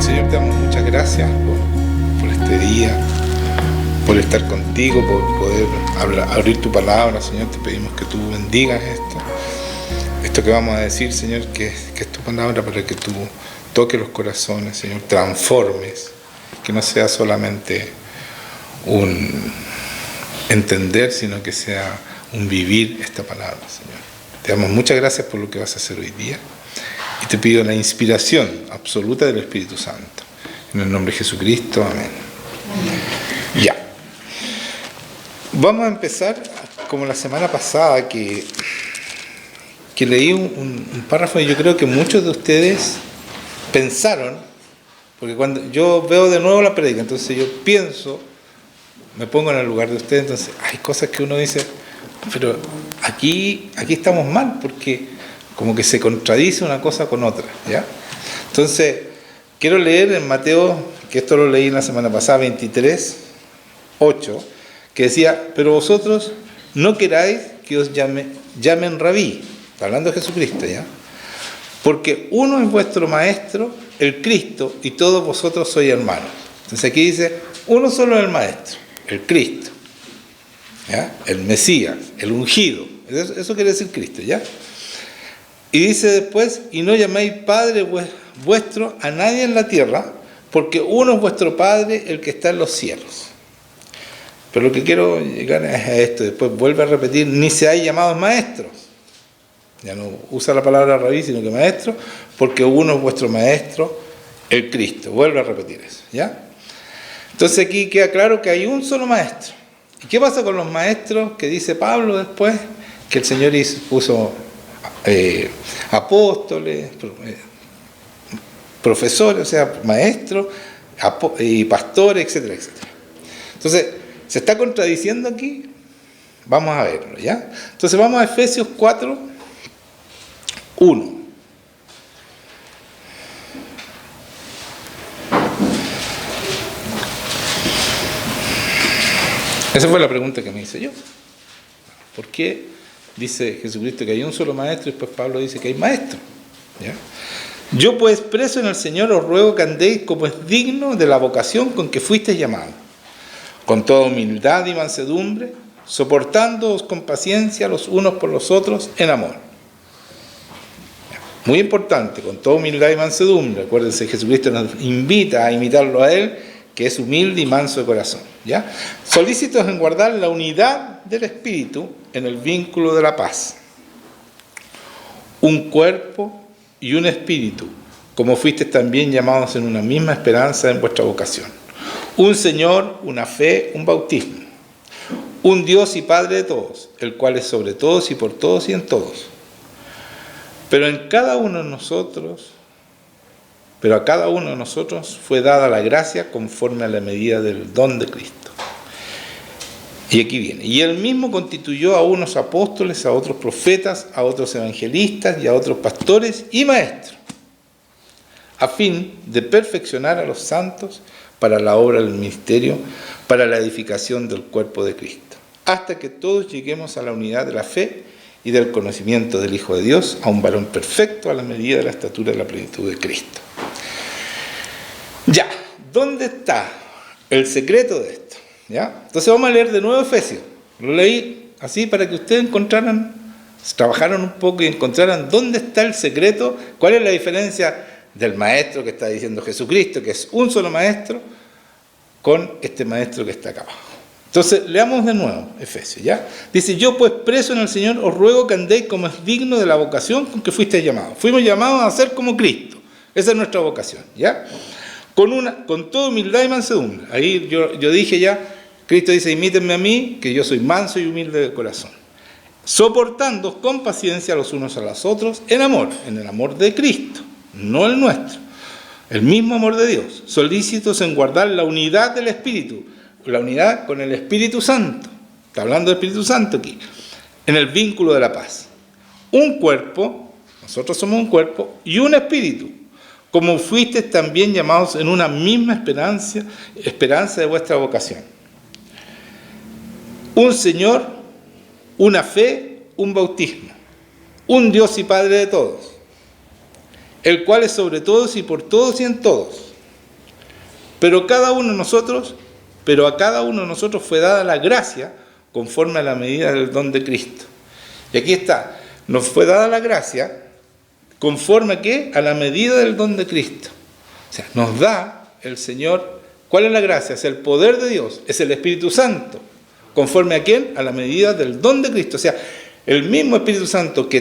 Señor, te damos muchas gracias por este día, por estar contigo, por poder abrir tu palabra. Señor, te pedimos que tú bendigas esto que vamos a decir, Señor, que es tu palabra, para que tú toques los corazones, Señor, transformes, que no sea solamente un entender, sino que sea un vivir esta palabra, Señor. Te damos muchas gracias por lo que vas a hacer hoy día y te pido la inspiración absoluta del Espíritu Santo. En el nombre de Jesucristo, amén. Ya. Vamos a empezar como la semana pasada, que leí un párrafo y yo creo que muchos de ustedes pensaron, porque cuando yo veo de nuevo la prédica, entonces yo pienso, me pongo en el lugar de ustedes, entonces hay cosas que uno dice, pero aquí estamos mal, porque como que se contradice una cosa con otra, ¿ya? Entonces, quiero leer en Mateo, que esto lo leí la semana pasada, 23:8, que decía, pero vosotros no queráis que os llamen rabí, está hablando de Jesucristo, ¿ya? Porque uno es vuestro maestro, el Cristo, y todos vosotros sois hermanos. Entonces aquí dice, uno solo es el maestro, el Cristo, ¿ya? El Mesías, el ungido, eso quiere decir Cristo, ¿ya? Y dice después, y no llaméis Padre vuestro a nadie en la tierra, porque uno es vuestro Padre, el que está en los cielos. Pero lo que quiero llegar es a esto, después vuelve a repetir, ni seáis llamados maestros. Ya no usa la palabra rabí, sino que maestro, porque uno es vuestro maestro, el Cristo. Vuelve a repetir eso, ¿ya? Entonces aquí queda claro que hay un solo maestro. ¿Y qué pasa con los maestros que dice Pablo después? Que el Señor puso apóstoles, profesores, o sea, maestros y pastores, etcétera, etcétera. Entonces, ¿se está contradiciendo aquí? Vamos a verlo, ¿ya? Entonces vamos a Efesios 4:1. Esa fue la pregunta que me hice yo. ¿Por qué dice Jesucristo que hay un solo maestro y después Pablo dice que hay maestros? ¿Ya? Yo pues preso en el Señor os ruego que andéis como es digno de la vocación con que fuisteis llamados, con toda humildad y mansedumbre, soportándoos con paciencia los unos por los otros en amor. Muy importante, con toda humildad y mansedumbre. Acuérdense, Jesucristo nos invita a imitarlo a Él, que es humilde y manso de corazón, ¿ya? Solícitos en guardar la unidad del Espíritu en el vínculo de la paz. Un cuerpo y un espíritu, como fuisteis también llamados en una misma esperanza en vuestra vocación. Un Señor, una fe, un bautismo. Un Dios y Padre de todos, el cual es sobre todos y por todos y en todos. Pero a cada uno de nosotros fue dada la gracia conforme a la medida del don de Cristo. Y aquí viene. Y él mismo constituyó a unos apóstoles, a otros profetas, a otros evangelistas y a otros pastores y maestros, a fin de perfeccionar a los santos para la obra del ministerio, para la edificación del cuerpo de Cristo, hasta que todos lleguemos a la unidad de la fe y del conocimiento del Hijo de Dios, a un varón perfecto a la medida de la estatura de la plenitud de Cristo. Ya, ¿dónde está el secreto de esto? ¿Ya? Entonces vamos a leer de nuevo Efesios. Lo leí así para que ustedes trabajaran un poco y encontraran dónde está el secreto, cuál es la diferencia del maestro que está diciendo Jesucristo, que es un solo maestro, con este maestro que está acá abajo. Entonces, leamos de nuevo Efesios, ¿ya? Dice, yo pues preso en el Señor os ruego que andéis como es digno de la vocación con que fuisteis llamados. Fuimos llamados a ser como Cristo. Esa es nuestra vocación, ¿ya? Con toda humildad y mansedumbre. Ahí yo dije ya, Cristo dice, imítenme a mí, que yo soy manso y humilde de corazón. Soportando con paciencia los unos a los otros en el amor de Cristo, no el nuestro. El mismo amor de Dios. Solícitos en guardar la unidad del Espíritu. La unidad con el Espíritu Santo. Está hablando del Espíritu Santo aquí. En el vínculo de la paz. Un cuerpo, nosotros somos un cuerpo, y un espíritu. Como fuisteis también llamados en una misma esperanza de vuestra vocación. Un Señor, una fe, un bautismo, un Dios y Padre de todos, el cual es sobre todos y por todos y en todos. Pero a cada uno de nosotros fue dada la gracia conforme a la medida del don de Cristo. Y aquí está, nos fue dada la gracia conforme a ¿qué? A la medida del don de Cristo. O sea, nos da el Señor, ¿cuál es la gracia? Es el poder de Dios, es el Espíritu Santo. ¿Conforme a quién? A la medida del don de Cristo. O sea, el mismo Espíritu Santo que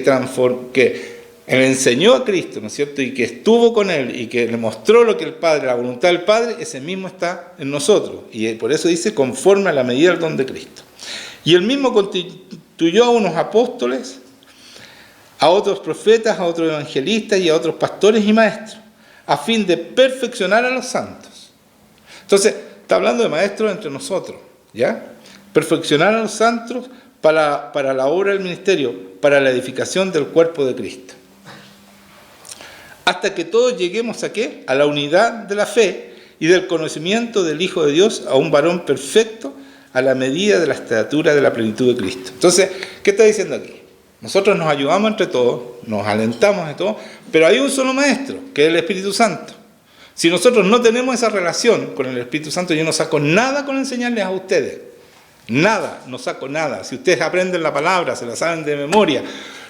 le enseñó a Cristo, ¿no es cierto? Y que estuvo con Él y que le mostró lo que el Padre, la voluntad del Padre, ese mismo está en nosotros. Y por eso dice, conforme a la medida del don de Cristo. Y Él mismo constituyó a unos apóstoles, a otros profetas, a otros evangelistas y a otros pastores y maestros, a fin de perfeccionar a los santos. Entonces, está hablando de maestros entre nosotros, ¿ya? Perfeccionar a los santos para la obra del ministerio, para la edificación del cuerpo de Cristo. Hasta que todos lleguemos ¿a qué? A la unidad de la fe y del conocimiento del Hijo de Dios, a un varón perfecto, a la medida de la estatura de la plenitud de Cristo. Entonces, ¿qué está diciendo aquí? Nosotros nos ayudamos entre todos, nos alentamos de todo, pero hay un solo maestro, que es el Espíritu Santo. Si nosotros no tenemos esa relación con el Espíritu Santo, yo no saco nada con enseñarles a ustedes. Nada, no saco nada. Si ustedes aprenden la palabra, se la saben de memoria,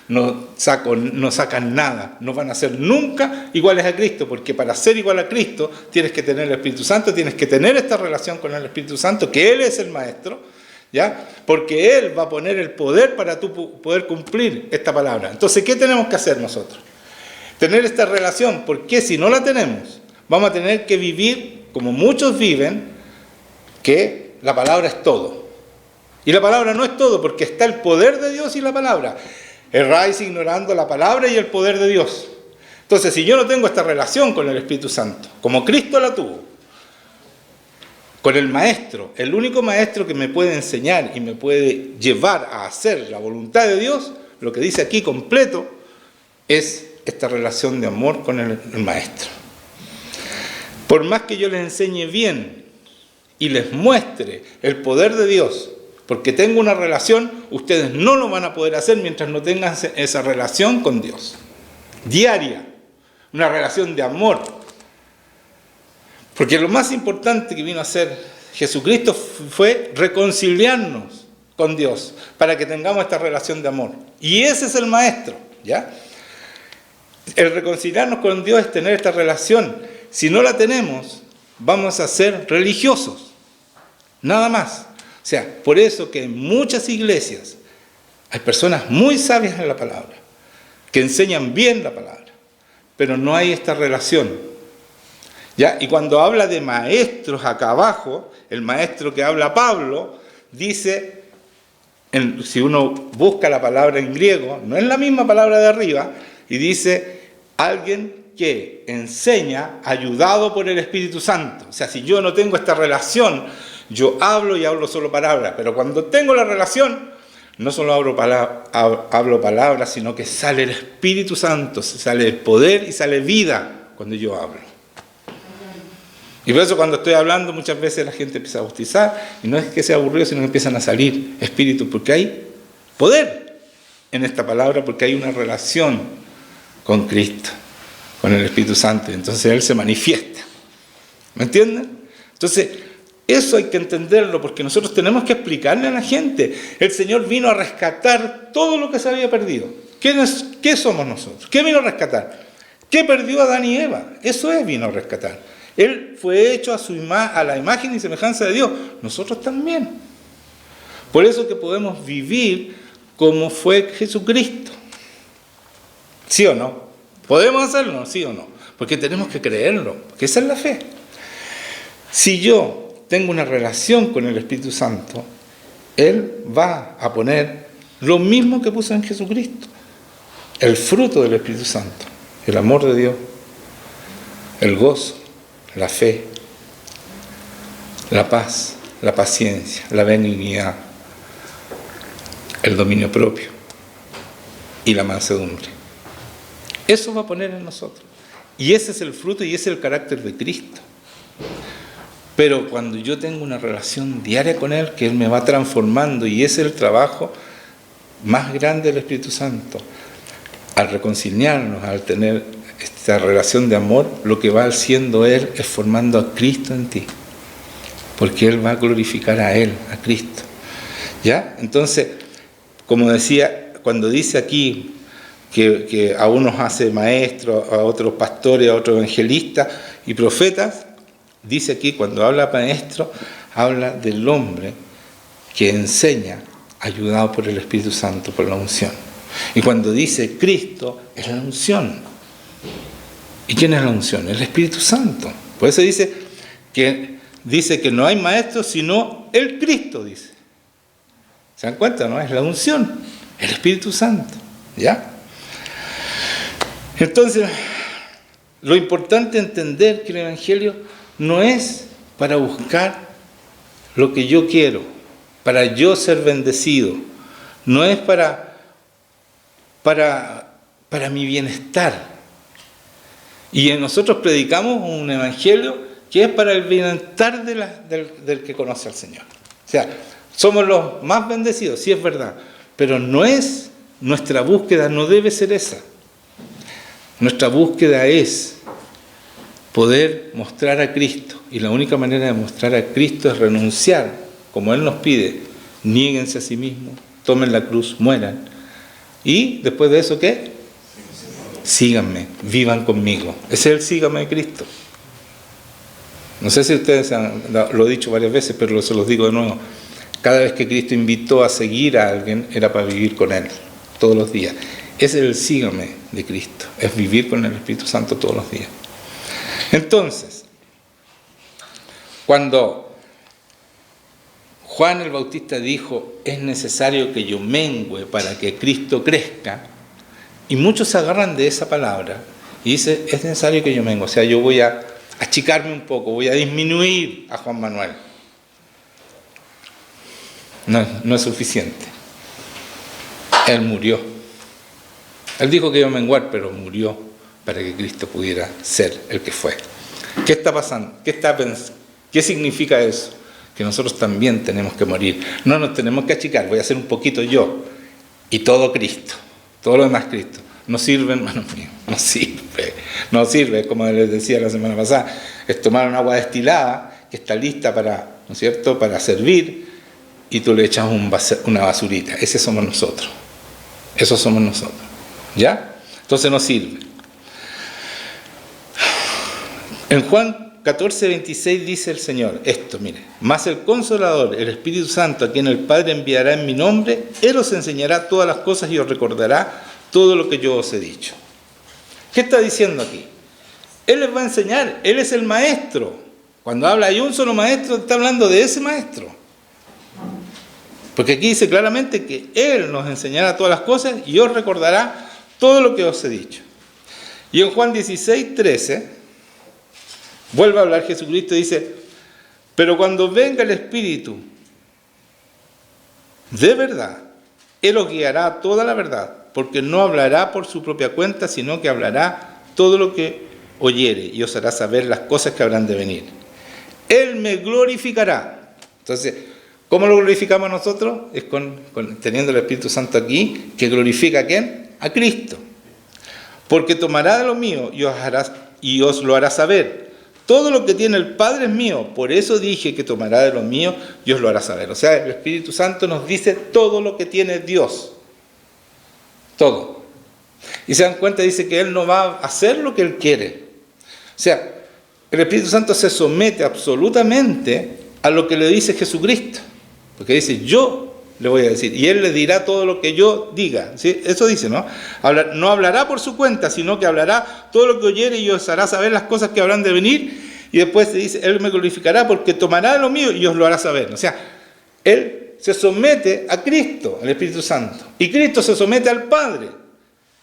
no sacan nada. No van a ser nunca iguales a Cristo, porque para ser igual a Cristo tienes que tener el Espíritu Santo, tienes que tener esta relación con el Espíritu Santo, que Él es el Maestro, ¿ya? Porque Él va a poner el poder para tú poder cumplir esta palabra. Entonces, ¿qué tenemos que hacer nosotros? Tener esta relación, porque si no la tenemos, vamos a tener que vivir como muchos viven, que la palabra es todo. Y la palabra no es todo, porque está el poder de Dios y la palabra. Erráis ignorando la palabra y el poder de Dios. Entonces, si yo no tengo esta relación con el Espíritu Santo, como Cristo la tuvo, con el Maestro, el único Maestro que me puede enseñar y me puede llevar a hacer la voluntad de Dios, lo que dice aquí completo, es esta relación de amor con el Maestro. Por más que yo les enseñe bien y les muestre el poder de Dios, porque tengo una relación, ustedes no lo van a poder hacer mientras no tengan esa relación con Dios. Diaria. Una relación de amor. Porque lo más importante que vino a hacer Jesucristo fue reconciliarnos con Dios, para que tengamos esta relación de amor. Y ese es el Maestro, ¿ya? El reconciliarnos con Dios es tener esta relación. Si no la tenemos, vamos a ser religiosos. Nada más. O sea, por eso que en muchas iglesias hay personas muy sabias en la palabra, que enseñan bien la palabra, pero no hay esta relación. ¿Ya? Y cuando habla de maestros acá abajo, el maestro que habla Pablo, dice, si uno busca la palabra en griego, no es la misma palabra de arriba, y dice, alguien que enseña ayudado por el Espíritu Santo. O sea, si yo no tengo esta relación, yo hablo y hablo solo palabras, pero cuando tengo la relación, no solo hablo palabras, sino que sale el Espíritu Santo, sale el poder y sale vida cuando yo hablo. Y por eso cuando estoy hablando muchas veces la gente empieza a bautizar, y no es que sea aburrido, sino que empiezan a salir espíritus, porque hay poder en esta palabra, porque hay una relación con Cristo, con el Espíritu Santo, entonces Él se manifiesta. ¿Me entienden? Entonces, eso hay que entenderlo, porque nosotros tenemos que explicarle a la gente. El Señor vino a rescatar todo lo que se había perdido. ¿Qué somos nosotros? ¿Qué vino a rescatar? ¿Qué perdió Adán y Eva? Eso vino a rescatar. Él fue hecho a la imagen y semejanza de Dios. Nosotros también. Por eso que podemos vivir como fue Jesucristo. ¿Sí o no? ¿Podemos hacerlo? ¿Sí o no? Porque tenemos que creerlo, porque esa es la fe. Si yo tengo una relación con el Espíritu Santo, Él va a poner lo mismo que puso en Jesucristo. El fruto del Espíritu Santo, el amor de Dios, el gozo, la fe, la paz, la paciencia, la benignidad, el dominio propio y la mansedumbre. Eso va a poner en nosotros. Y ese es el fruto y ese es el carácter de Cristo. Pero cuando yo tengo una relación diaria con Él, que Él me va transformando, y ese es el trabajo más grande del Espíritu Santo, al reconciliarnos, al tener esta relación de amor, lo que va haciendo Él es formando a Cristo en ti. Porque Él va a glorificar a Él, a Cristo. ¿Ya? Entonces, como decía, cuando dice aquí que a unos hace maestros, a otros pastores, a otros evangelistas y profetas, dice aquí, cuando habla maestro, habla del hombre que enseña, ayudado por el Espíritu Santo, por la unción. Y cuando dice Cristo, es la unción. ¿Y quién es la unción? El Espíritu Santo. Por eso dice que no hay maestro sino el Cristo, dice. ¿Se dan cuenta? ¿No? Es la unción, el Espíritu Santo. ¿Ya? Entonces, lo importante es entender que el Evangelio no es para buscar lo que yo quiero, para yo ser bendecido, no es para mi bienestar. Y nosotros predicamos un Evangelio que es para el bienestar del que conoce al Señor. O sea, somos los más bendecidos, sí es verdad, pero no es, nuestra búsqueda no debe ser esa. Nuestra búsqueda es poder mostrar a Cristo, y la única manera de mostrar a Cristo es renunciar, como Él nos pide, niéguense a sí mismos, tomen la cruz, mueran, y después de eso, ¿qué? Síganme, vivan conmigo. Ese es el sígame de Cristo. No sé si ustedes lo he dicho varias veces, pero se los digo de nuevo. Cada vez que Cristo invitó a seguir a alguien, era para vivir con Él, todos los días. Ese es el sígame de Cristo, es vivir con el Espíritu Santo todos los días. Entonces, cuando Juan el Bautista dijo, es necesario que yo mengüe para que Cristo crezca, y muchos se agarran de esa palabra y dicen, es necesario que yo mengue, o sea, yo voy a achicarme un poco, voy a disminuir a Juan Manuel. No es suficiente. Él murió. Él dijo que iba a menguar, pero murió para que Cristo pudiera ser el que fue. ¿Qué está pasando? ¿Qué significa eso? Que nosotros también tenemos que morir. No nos tenemos que achicar, voy a hacer un poquito yo y todo Cristo, todo lo demás Cristo. No sirve, hermanos míos, no sirve, como les decía la semana pasada, es tomar un agua destilada que está lista para, ¿no es cierto?, para servir, y tú le echas una basurita. Ese somos nosotros. Eso somos nosotros. ¿Ya? Entonces no sirve. En Juan 14:26 dice el Señor esto, mire, mas el Consolador, el Espíritu Santo, a quien el Padre enviará en mi nombre, Él os enseñará todas las cosas y os recordará todo lo que yo os he dicho. ¿Qué está diciendo aquí? Él les va a enseñar, Él es el maestro. Cuando habla hay un solo maestro, está hablando de ese maestro. Porque aquí dice claramente que Él nos enseñará todas las cosas y os recordará todo lo que os he dicho. Y en Juan 16:13, vuelve a hablar Jesucristo y dice, pero cuando venga el Espíritu de verdad, Él os guiará a toda la verdad, porque no hablará por su propia cuenta, sino que hablará todo lo que oyere y os hará saber las cosas que habrán de venir. Él me glorificará. Entonces, ¿cómo lo glorificamos nosotros? Es teniendo el Espíritu Santo aquí, que glorifica ¿a quién? A Cristo. Porque tomará de lo mío y os lo hará saber. Todo lo que tiene el Padre es mío, por eso dije que tomará de lo mío y os lo hará saber. O sea, el Espíritu Santo nos dice todo lo que tiene Dios. Todo. Y se dan cuenta, dice que Él no va a hacer lo que Él quiere. O sea, el Espíritu Santo se somete absolutamente a lo que le dice Jesucristo. Porque dice, yo le voy a decir, y Él le dirá todo lo que yo diga. ¿Sí? Eso dice, ¿no? No hablará por su cuenta, sino que hablará todo lo que oyere y os hará saber las cosas que habrán de venir. Y después se dice, Él me glorificará porque tomará de lo mío y os lo hará saber. O sea, Él se somete a Cristo, al Espíritu Santo. Y Cristo se somete al Padre.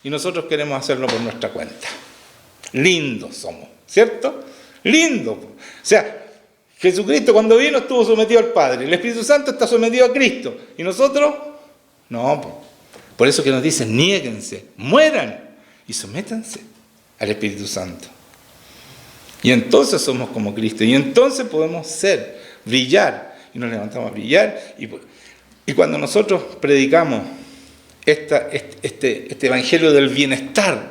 Y nosotros queremos hacerlo por nuestra cuenta. Lindos somos, ¿cierto? Lindos. O sea, Jesucristo cuando vino estuvo sometido al Padre. El Espíritu Santo está sometido a Cristo. ¿Y nosotros? No. Por eso que nos dice, niéguense, mueran y sométanse al Espíritu Santo. Y entonces somos como Cristo. Y entonces podemos brillar. Y nos levantamos a brillar. Y cuando nosotros predicamos este evangelio del bienestar.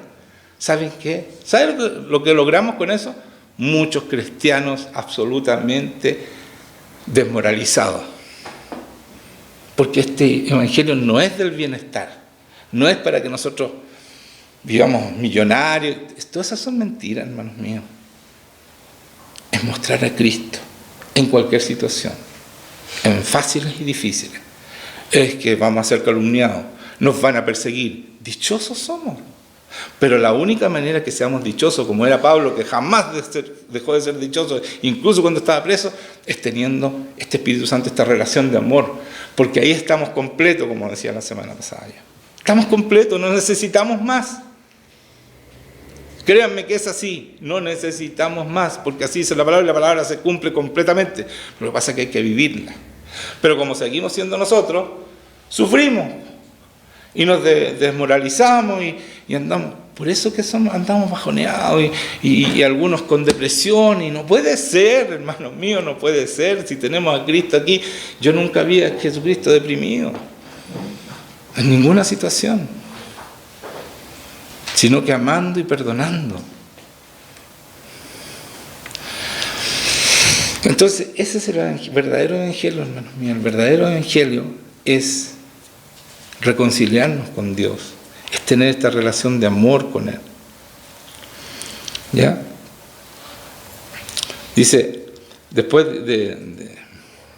¿Saben qué? ¿Saben lo que logramos con eso? Muchos cristianos absolutamente desmoralizados. Porque este evangelio no es del bienestar, no es para que nosotros vivamos millonarios. Todas esas son mentiras, hermanos míos. Es mostrar a Cristo en cualquier situación, en fáciles y difíciles. Es que vamos a ser calumniados, nos van a perseguir. Dichosos somos. Pero la única manera que seamos dichosos, como era Pablo, que jamás dejó de ser dichoso, incluso cuando estaba preso, es teniendo este Espíritu Santo, esta relación de amor. Porque ahí estamos completos, como decía la semana pasada ya. Estamos completos, no necesitamos más. Créanme que es así, no necesitamos más, porque así dice la palabra y la palabra se cumple completamente. Lo que pasa es que hay que vivirla. Pero como seguimos siendo nosotros, sufrimos y nos desmoralizamos y andamos. Por eso que andamos bajoneados y algunos con depresión. Y no puede ser, hermanos míos, no puede ser. Si tenemos a Cristo aquí, yo nunca vi a Jesucristo deprimido en ninguna situación, sino que amando y perdonando. Entonces, ese es el verdadero evangelio, hermanos míos. El verdadero evangelio es reconciliarnos con Dios, es tener esta relación de amor con Él. ¿Ya? Dice, después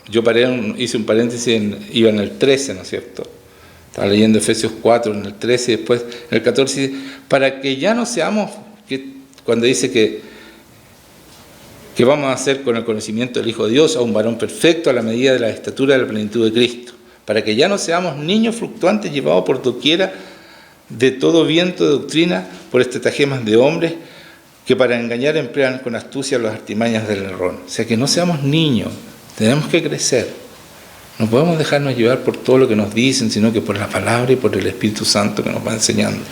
yo hice un paréntesis, iba en el 13, ¿no es cierto? Estaba leyendo Efesios 4 en el 13 y después en el 14 dice, para que ya no seamos, cuando dice que vamos a hacer con el conocimiento del Hijo de Dios a un varón perfecto a la medida de la estatura de la plenitud de Cristo, para que ya no seamos niños fluctuantes llevados por doquiera de todo viento de doctrina por estratagemas de hombres que para engañar emplean con astucia las artimañas del error. O sea, que no seamos niños, tenemos que crecer. No podemos dejarnos llevar por todo lo que nos dicen, sino que por la palabra y por el Espíritu Santo que nos va enseñando.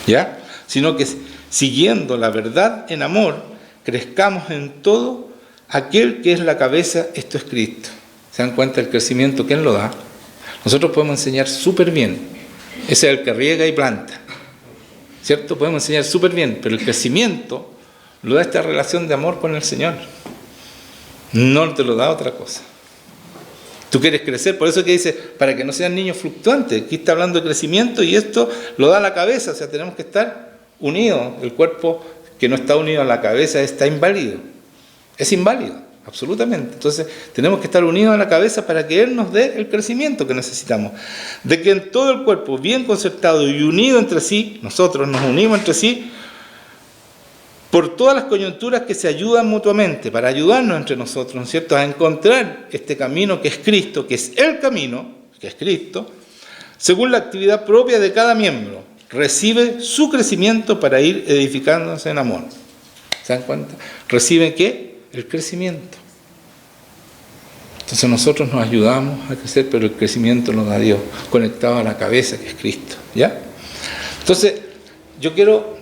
¿Ya? Sino que siguiendo la verdad en amor, crezcamos en todo aquel que es la cabeza, esto es Cristo. ¿Se dan cuenta del crecimiento? ¿Quién lo da? Nosotros podemos enseñar súper bien. Ese es el que riega y planta. ¿Cierto? Podemos enseñar súper bien, pero el crecimiento lo da esta relación de amor con el Señor. No te lo da otra cosa. Tú quieres crecer, por eso que dice, para que no sean niños fluctuantes. Aquí está hablando de crecimiento y esto lo da la cabeza, o sea, tenemos que estar unidos. El cuerpo que no está unido a la cabeza está inválido. Es inválido, absolutamente. Entonces, tenemos que estar unidos a la cabeza para que Él nos dé el crecimiento que necesitamos. De que en todo el cuerpo, bien concertado y unido entre sí, nosotros nos unimos entre sí, por todas las coyunturas que se ayudan mutuamente, para ayudarnos entre nosotros, ¿no es cierto?, a encontrar este camino que es Cristo, que es el camino, que es Cristo, según la actividad propia de cada miembro, recibe su crecimiento para ir edificándose en amor. ¿Se dan cuenta? ¿Recibe qué? El crecimiento. Entonces nosotros nos ayudamos a crecer, pero el crecimiento nos da Dios, conectado a la cabeza que es Cristo. ¿Ya? Entonces, yo quiero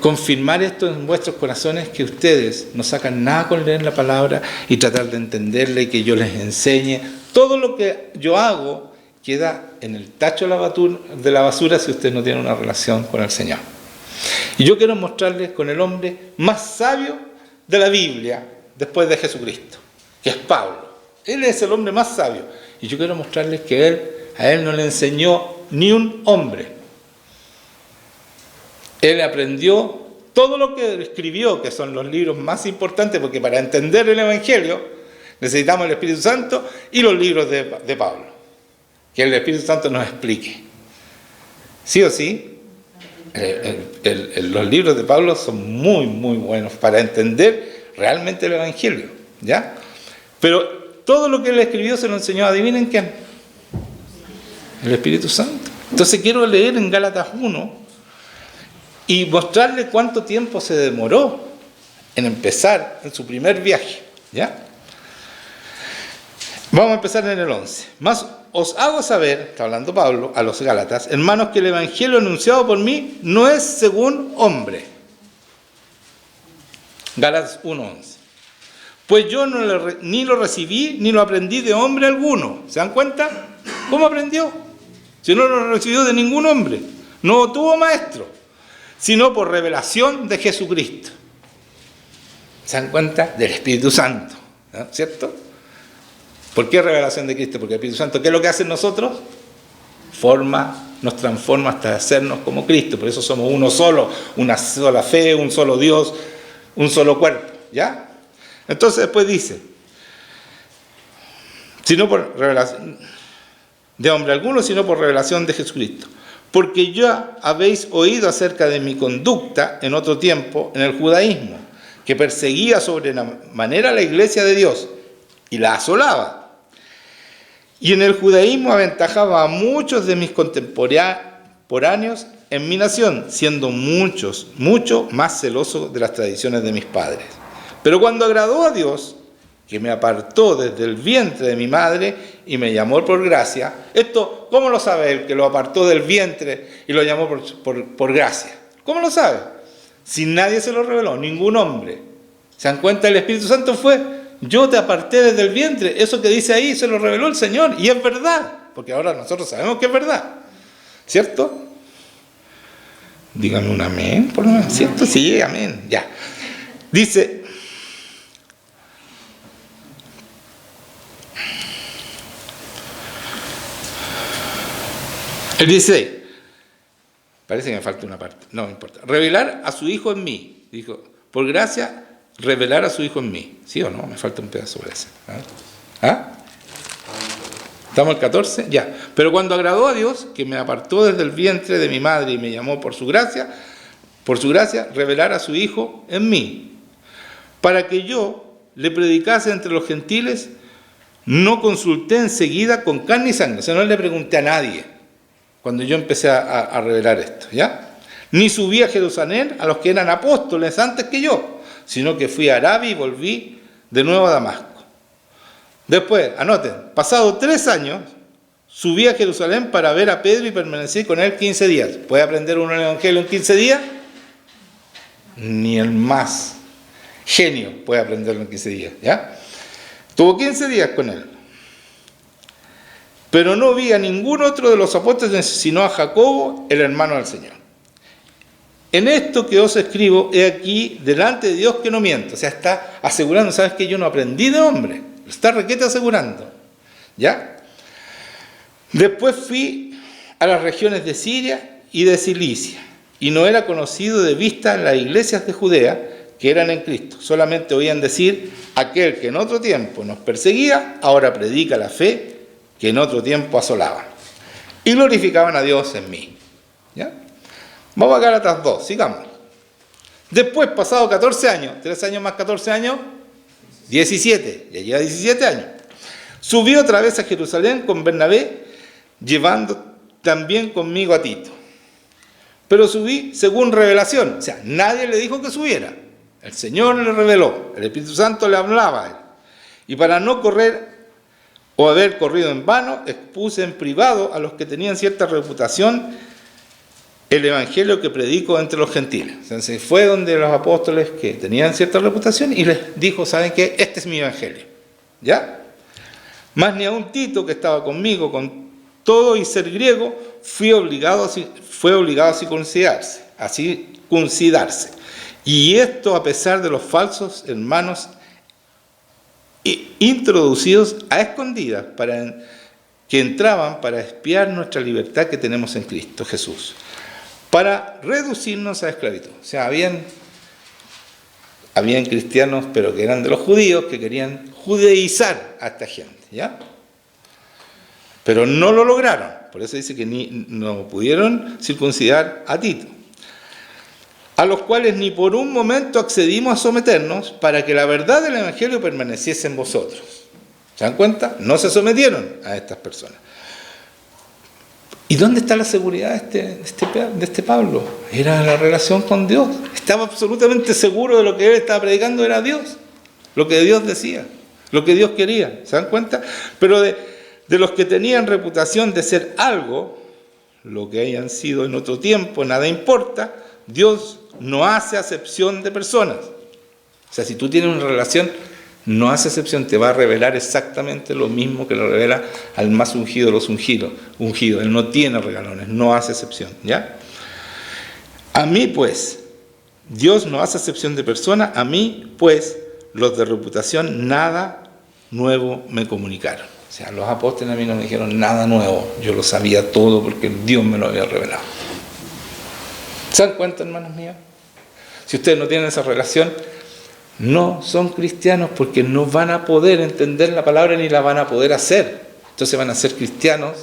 confirmar esto en vuestros corazones, que ustedes no sacan nada con leer la palabra y tratar de entenderla y que yo les enseñe. Todo lo que yo hago queda en el tacho de la basura si ustedes no tienen una relación con el Señor. Y yo quiero mostrarles con el hombre más sabio de la Biblia después de Jesucristo, que es Pablo. Él es el hombre más sabio. Y yo quiero mostrarles que a él no le enseñó ni un hombre. Él aprendió todo lo que escribió, que son los libros más importantes, porque para entender el Evangelio necesitamos el Espíritu Santo y los libros de Pablo. Que el Espíritu Santo nos explique. Sí o sí, los libros de Pablo son muy, muy buenos para entender realmente el Evangelio. ¿Ya? Pero todo lo que él escribió se lo enseñó, ¿adivinen quién? El Espíritu Santo. Entonces quiero leer en Gálatas 1 y mostrarle cuánto tiempo se demoró en empezar en su primer viaje. ¿Ya? Vamos a empezar en el 11. Más os hago saber, está hablando Pablo a los Gálatas, hermanos, que el evangelio anunciado por mí no es según hombre. Gálatas 1:11. Pues yo ni lo recibí ni lo aprendí de hombre alguno. ¿Se dan cuenta? ¿Cómo aprendió? Si no lo recibió de ningún hombre, no tuvo maestro, sino por revelación de Jesucristo. ¿Se dan cuenta? Del Espíritu Santo, ¿no? ¿Cierto? ¿Por qué revelación de Cristo? Porque el Espíritu Santo, ¿qué es lo que hace en nosotros? Nos transforma hasta hacernos como Cristo. Por eso somos uno solo, una sola fe, un solo Dios, un solo cuerpo. ¿Ya? Entonces después dice, sino por revelación de hombre alguno, sino por revelación de Jesucristo. Porque ya habéis oído acerca de mi conducta en otro tiempo en el judaísmo, que perseguía sobremanera la iglesia de Dios y la asolaba. Y en el judaísmo aventajaba a muchos de mis contemporáneos en mi nación, siendo mucho más celoso de las tradiciones de mis padres. Pero cuando agradó a Dios, que me apartó desde el vientre de mi madre y me llamó por gracia, esto, ¿cómo lo sabe él que lo apartó del vientre y lo llamó por gracia? ¿Cómo lo sabe? Si nadie se lo reveló, ningún hombre. ¿Se dan cuenta? El Espíritu Santo fue... Yo te aparté desde el vientre. Eso que dice ahí se lo reveló el Señor. Y es verdad. Porque ahora nosotros sabemos que es verdad. ¿Cierto? Díganme un amén, por lo menos. ¿Cierto? Sí, amén. Ya. Dice... El 16. Parece que me falta una parte. No me importa. Revelar a su Hijo en mí. Dijo, por gracia... revelar a su Hijo en mí. ¿Sí o no? Me falta un pedazo por ese. ¿Ah? ¿Estamos al 14? Ya. Pero cuando agradó a Dios, que me apartó desde el vientre de mi madre y me llamó por su gracia, revelar a su Hijo en mí, para que yo le predicase entre los gentiles, no consulté enseguida con carne y sangre. O sea, no le pregunté a nadie cuando yo empecé a revelar esto, ¿ya? Ni subí a Jerusalén a los que eran apóstoles antes que yo, sino que fui a Arabia y volví de nuevo a Damasco. Después, anoten, pasado 3 años, subí a Jerusalén para ver a Pedro y permanecí con él 15 días. ¿Puede aprender uno el Evangelio en 15 días? Ni el más genio puede aprenderlo en 15 días, ¿ya? Tuvo 15 días con él. Pero no vi a ningún otro de los apóstoles, sino a Jacobo, el hermano del Señor. En esto que os escribo, he aquí, delante de Dios que no miento. O sea, está asegurando, ¿sabes qué? Yo no aprendí de hombre. Lo está requete asegurando. ¿Ya? Después fui a las regiones de Siria y de Cilicia. Y no era conocido de vista en las iglesias de Judea que eran en Cristo. Solamente oían decir, aquel que en otro tiempo nos perseguía, ahora predica la fe que en otro tiempo asolaban. Y glorificaban a Dios en mí. ¿Ya? Vamos a Gálatas 2, sigamos. Después, pasado 14 años, 3 años más 14 años, 17, ya lleva 17 años. Subí otra vez a Jerusalén con Bernabé, llevando también conmigo a Tito. Pero subí según revelación, o sea, nadie le dijo que subiera. El Señor le reveló, el Espíritu Santo le hablaba a él. Y para no correr o haber corrido en vano, expuse en privado a los que tenían cierta reputación el evangelio que predico entre los gentiles. Entonces fue donde los apóstoles que tenían cierta reputación y les dijo, ¿saben qué? Este es mi evangelio. ¿Ya? Más ni aun Tito, que estaba conmigo, con todo y ser griego, fue obligado a circuncidarse. Y esto a pesar de los falsos hermanos introducidos a escondidas que entraban para espiar nuestra libertad que tenemos en Cristo Jesús, para reducirnos a esclavitud. O sea, habían cristianos, pero que eran de los judíos, que querían judeizar a esta gente, ¿ya? Pero no lo lograron. Por eso dice que no pudieron circuncidar a Tito, a los cuales ni por un momento accedimos a someternos para que la verdad del Evangelio permaneciese en vosotros. ¿Se dan cuenta? No se sometieron a estas personas. ¿Y dónde está la seguridad de este Pablo? Era la relación con Dios. Estaba absolutamente seguro de lo que él estaba predicando era Dios. Lo que Dios decía, lo que Dios quería. ¿Se dan cuenta? Pero de los que tenían reputación de ser algo, lo que hayan sido en otro tiempo, nada importa. Dios no hace acepción de personas. O sea, si tú tienes una relación No hace excepción, te va a revelar exactamente lo mismo que le revela al más ungido de los ungidos. Él no tiene regalones, no hace excepción, ¿ya? A mí, pues, Dios no hace excepción de persona, a mí, pues, los de reputación nada nuevo me comunicaron. O sea, los apóstoles a mí no me dijeron nada nuevo, yo lo sabía todo porque Dios me lo había revelado. ¿Se dan cuenta, hermanos míos? Si ustedes no tienen esa relación, no son cristianos porque no van a poder entender la palabra ni la van a poder hacer. Entonces van a ser cristianos,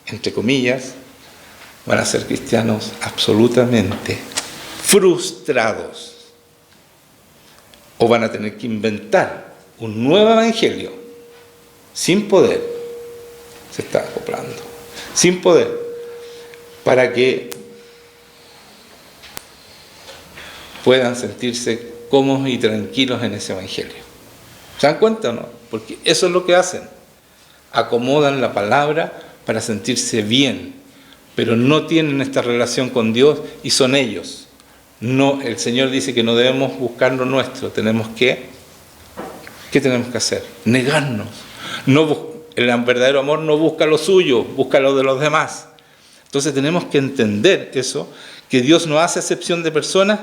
entre comillas, van a ser cristianos absolutamente frustrados. O van a tener que inventar un nuevo evangelio sin poder. Se está acoplando. Sin poder. Para que puedan sentirse cómodos y tranquilos en ese evangelio. ¿Se dan cuenta o no? Porque eso es lo que hacen. Acomodan la palabra para sentirse bien, pero no tienen esta relación con Dios y son ellos. No, el Señor dice que no debemos buscar lo nuestro, tenemos que, ¿qué tenemos que hacer? Negarnos. El verdadero amor no busca lo suyo, busca lo de los demás. Entonces tenemos que entender eso, que Dios no hace excepción de personas.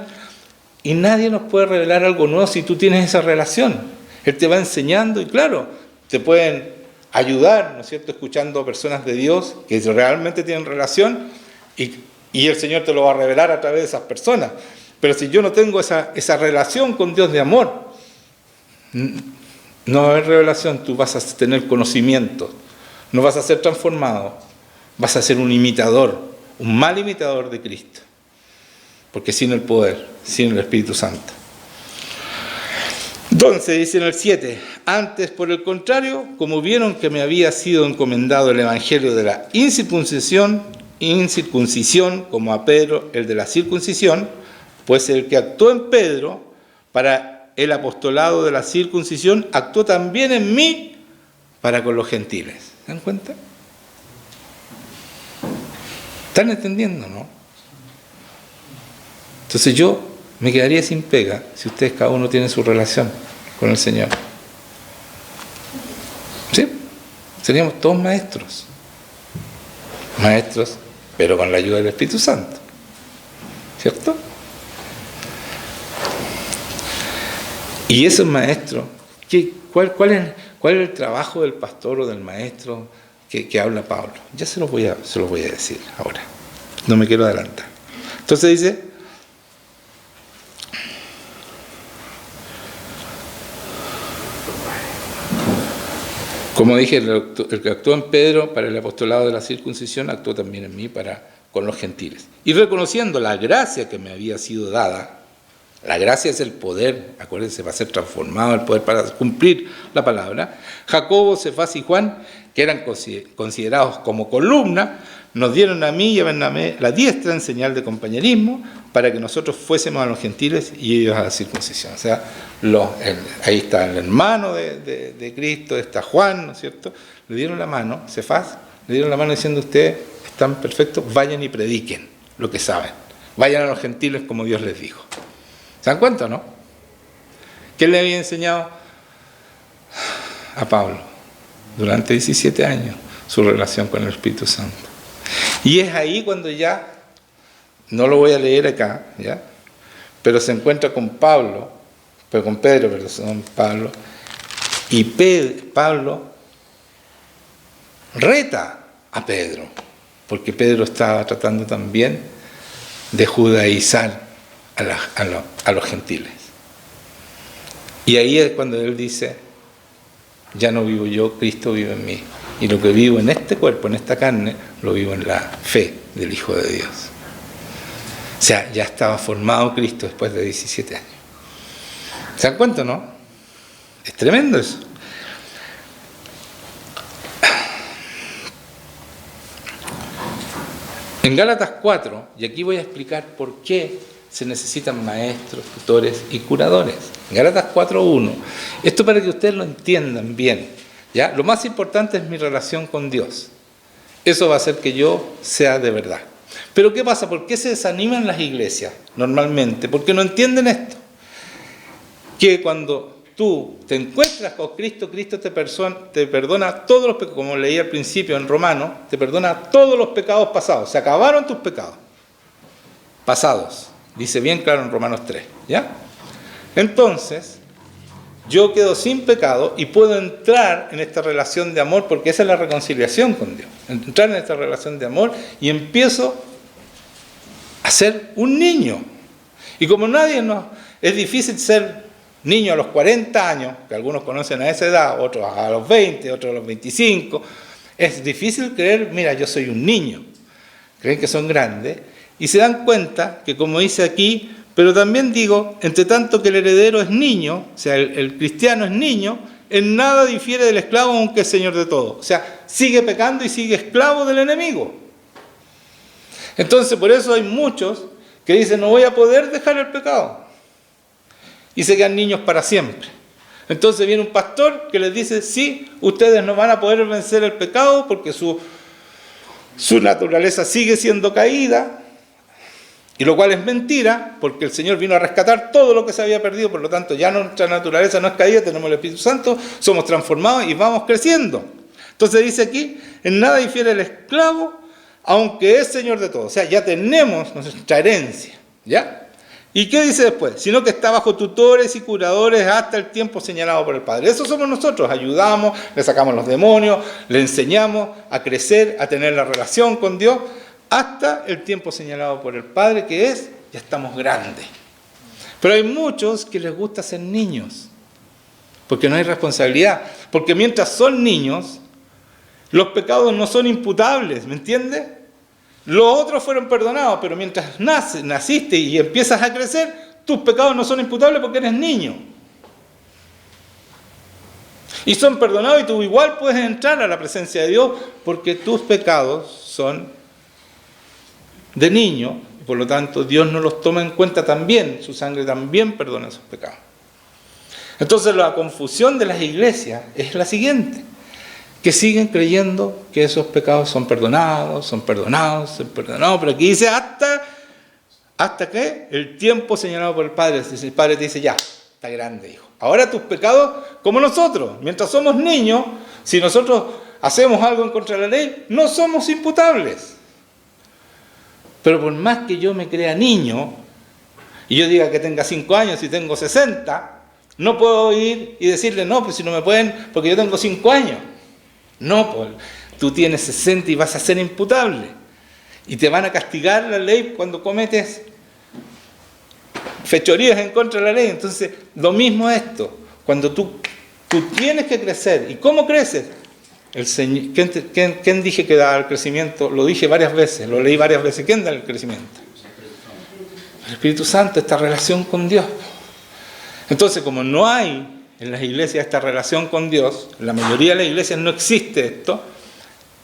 Y nadie nos puede revelar algo nuevo si tú tienes esa relación. Él te va enseñando y claro, te pueden ayudar, ¿no es cierto?, escuchando a personas de Dios que realmente tienen relación y el Señor te lo va a revelar a través de esas personas. Pero si yo no tengo esa relación con Dios de amor, no va a haber revelación, tú vas a tener conocimiento, no vas a ser transformado, vas a ser un imitador, un mal imitador de Cristo. Porque sin el poder, sin el Espíritu Santo. Entonces, dice en el 7, antes, por el contrario, como vieron que me había sido encomendado el evangelio de la incircuncisión, como a Pedro el de la circuncisión, pues el que actuó en Pedro para el apostolado de la circuncisión, actuó también en mí para con los gentiles. ¿Se dan cuenta? ¿Están entendiendo, no? Entonces yo me quedaría sin pega si ustedes cada uno tiene su relación con el Señor. ¿Sí? Seríamos todos maestros. Maestros, pero con la ayuda del Espíritu Santo. ¿Cierto? Y esos maestros, ¿cuál es el trabajo del pastor o del maestro que habla Pablo? Ya se los voy a decir ahora. No me quiero adelantar. Entonces dice, como dije, el que actuó en Pedro para el apostolado de la circuncisión, actuó también en mí para con los gentiles. Y reconociendo la gracia que me había sido dada, la gracia es el poder, acuérdense, va a ser transformado el poder para cumplir la palabra. Jacobo, Cefás y Juan, que eran considerados como columna, nos dieron a mí y a Bernabé la diestra en señal de compañerismo para que nosotros fuésemos a los gentiles y ellos a la circuncisión. O sea, ahí está el hermano de Cristo, está Juan, ¿no es cierto? Le dieron la mano, Cefás, le dieron la mano diciendo, ustedes están perfectos, vayan y prediquen lo que saben. Vayan a los gentiles como Dios les dijo. ¿Se dan cuenta, no? ¿Qué le había enseñado a Pablo durante 17 años? Su relación con el Espíritu Santo. Y es ahí cuando ya, no lo voy a leer acá, ¿ya? Pero se encuentra con Pedro, y Pablo reta a Pedro, porque Pedro estaba tratando también de judaizar a los gentiles. Y ahí es cuando él dice, ya no vivo yo, Cristo vive en mí. Y lo que vivo en este cuerpo, en esta carne, lo vivo en la fe del Hijo de Dios. O sea, ya estaba formado Cristo después de 17 años. ¿Se dan cuenta, no? Es tremendo eso. En Gálatas 4, y aquí voy a explicar por qué se necesitan maestros, tutores y curadores. En Gálatas 4:1. Esto para que ustedes lo entiendan bien. ¿Ya? Lo más importante es mi relación con Dios. Eso va a hacer que yo sea de verdad. Pero ¿qué pasa? ¿Por qué se desaniman las iglesias normalmente? Porque no entienden esto. Que cuando tú te encuentras con Cristo, Cristo te perdona todos los pecados, como leí al principio en Romanos, te perdona todos los pecados pasados. Se acabaron tus pecados pasados. Dice bien claro en Romanos 3, ¿ya? Entonces, yo quedo sin pecado y puedo entrar en esta relación de amor, porque esa es la reconciliación con Dios. Entrar en esta relación de amor y empiezo a ser un niño. Y como es difícil ser niño a los 40 años, que algunos conocen a esa edad, otros a los 20, otros a los 25, es difícil creer, mira, yo soy un niño. Creen que son grandes y se dan cuenta que, como dice aquí, pero también digo, entre tanto que el heredero es niño, o sea, el cristiano es niño, en nada difiere del esclavo aunque es señor de todo. O sea, sigue pecando y sigue esclavo del enemigo. Entonces, por eso hay muchos que dicen, no voy a poder dejar el pecado. Y se quedan niños para siempre. Entonces viene un pastor que les dice, sí, ustedes no van a poder vencer el pecado porque su naturaleza sigue siendo caída. Y lo cual es mentira, porque el Señor vino a rescatar todo lo que se había perdido, por lo tanto ya nuestra naturaleza no es caída, tenemos el Espíritu Santo, somos transformados y vamos creciendo. Entonces dice aquí, en nada difiere el esclavo, aunque es Señor de todo. O sea, ya tenemos nuestra herencia, ¿ya? ¿Y qué dice después? Sino que está bajo tutores y curadores hasta el tiempo señalado por el Padre. Eso somos nosotros, ayudamos, le sacamos los demonios, le enseñamos a crecer, a tener la relación con Dios, hasta el tiempo señalado por el Padre, que es, ya estamos grandes. Pero hay muchos que les gusta ser niños, porque no hay responsabilidad. Porque mientras son niños, los pecados no son imputables, ¿me entiendes? Los otros fueron perdonados, pero mientras naciste y empiezas a crecer, tus pecados no son imputables porque eres niño. Y son perdonados y tú igual puedes entrar a la presencia de Dios porque tus pecados son de niño, y por lo tanto Dios no los toma en cuenta también, su sangre también perdona esos pecados. Entonces la confusión de las iglesias es la siguiente, que siguen creyendo que esos pecados son perdonados, pero aquí dice hasta que el tiempo señalado por el Padre, el Padre te dice ya, está grande hijo, ahora tus pecados como nosotros, mientras somos niños, si nosotros hacemos algo en contra de la ley, no somos imputables. Pero por más que yo me crea niño, y yo diga que tenga 5 años y tengo 60, no puedo ir y decirle, no, pues si no me pueden, porque yo tengo 5 años. No, pues tú tienes 60 y vas a ser imputable. Y te van a castigar la ley cuando cometes fechorías en contra de la ley. Entonces, lo mismo esto. Cuando tú tienes que crecer. ¿Y cómo creces? El Señor, ¿quién dije que da el crecimiento? Lo dije varias veces, lo leí varias veces. ¿Quién da el crecimiento? El Espíritu Santo, esta relación con Dios. Entonces, como no hay en las iglesias esta relación con Dios, en la mayoría de las iglesias no existe esto,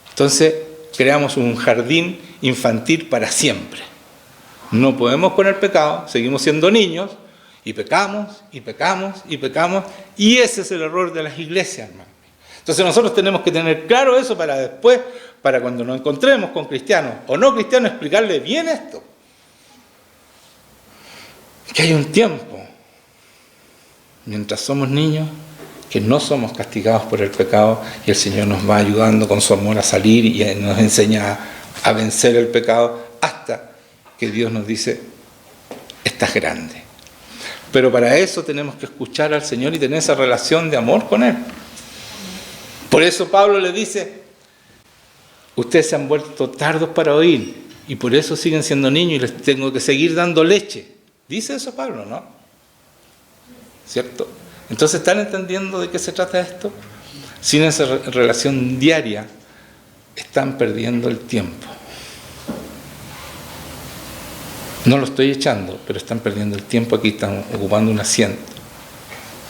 entonces creamos un jardín infantil para siempre. No podemos con el pecado, seguimos siendo niños, y pecamos, y pecamos, y pecamos, y ese es el error de las iglesias, hermano. Entonces nosotros tenemos que tener claro eso para después, para cuando nos encontremos con cristianos o no cristianos, explicarles bien esto. Que hay un tiempo, mientras somos niños, que no somos castigados por el pecado y el Señor nos va ayudando con su amor a salir y nos enseña a vencer el pecado hasta que Dios nos dice, estás grande. Pero para eso tenemos que escuchar al Señor y tener esa relación de amor con Él. Por eso Pablo le dice, ustedes se han vuelto tardos para oír y por eso siguen siendo niños y les tengo que seguir dando leche. Dice eso Pablo, ¿no? ¿Cierto? Entonces, ¿están entendiendo de qué se trata esto? Sin esa relación diaria, están perdiendo el tiempo. No lo estoy echando, pero están perdiendo el tiempo aquí, están ocupando un asiento.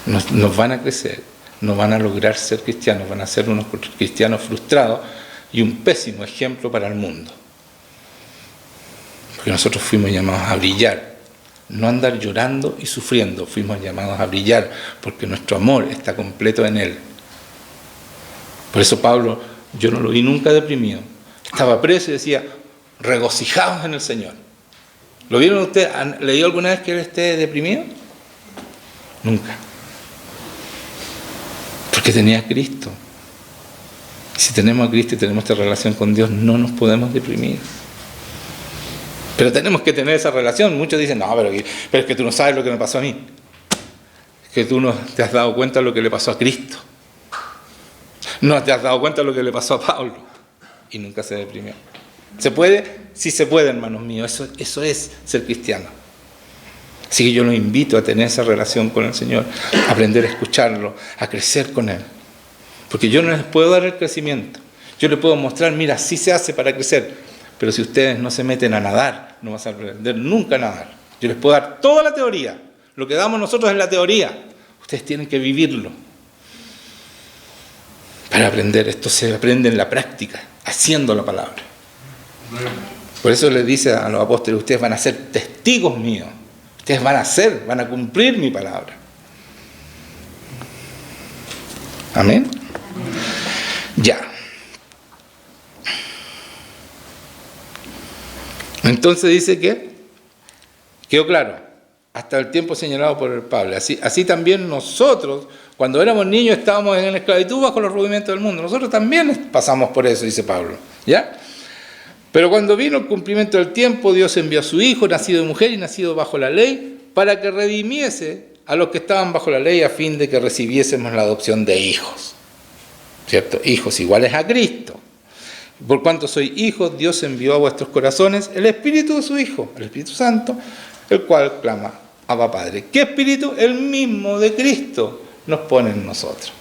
Nos van a crecer, no van a lograr ser cristianos, van a ser unos cristianos frustrados y un pésimo ejemplo para el mundo. Porque nosotros fuimos llamados a brillar, no andar llorando y sufriendo, fuimos llamados a brillar, porque nuestro amor está completo en Él. Por eso Pablo, yo no lo vi nunca deprimido. Estaba preso y decía, regocijaos en el Señor. ¿Lo vieron ustedes? ¿Han leído alguna vez que él esté deprimido? Nunca. Porque tenía a Cristo. Si tenemos a Cristo y tenemos esta relación con Dios, no nos podemos deprimir. Pero tenemos que tener esa relación. Muchos dicen, no, pero es que tú no sabes lo que me pasó a mí. Es que tú no te has dado cuenta de lo que le pasó a Cristo. No te has dado cuenta de lo que le pasó a Pablo. Y nunca se deprimió. ¿Se puede? Sí se puede, hermanos míos. Eso es ser cristiano. Así que yo los invito a tener esa relación con el Señor, a aprender a escucharlo, a crecer con Él. Porque yo no les puedo dar el crecimiento. Yo les puedo mostrar, mira, así se hace para crecer. Pero si ustedes no se meten a nadar, no vas a aprender nunca a nadar. Yo les puedo dar toda la teoría. Lo que damos nosotros es la teoría. Ustedes tienen que vivirlo. Para aprender, esto se aprende en la práctica, haciendo la palabra. Por eso les dice a los apóstoles, ustedes van a ser testigos míos. Ustedes van a cumplir mi palabra. Amén. Ya. Entonces dice que quedó claro, hasta el tiempo señalado por el Pablo. Así también nosotros, cuando éramos niños, estábamos en la esclavitud bajo los rudimentos del mundo. Nosotros también pasamos por eso, dice Pablo. ¿Ya? Pero cuando vino el cumplimiento del tiempo, Dios envió a su Hijo, nacido de mujer y nacido bajo la ley, para que redimiese a los que estaban bajo la ley, a fin de que recibiésemos la adopción de hijos. ¿Cierto? Hijos iguales a Cristo. Por cuanto sois hijos, Dios envió a vuestros corazones el Espíritu de su Hijo, el Espíritu Santo, el cual clama, Abba Padre. ¿Qué Espíritu? El mismo de Cristo nos pone en nosotros.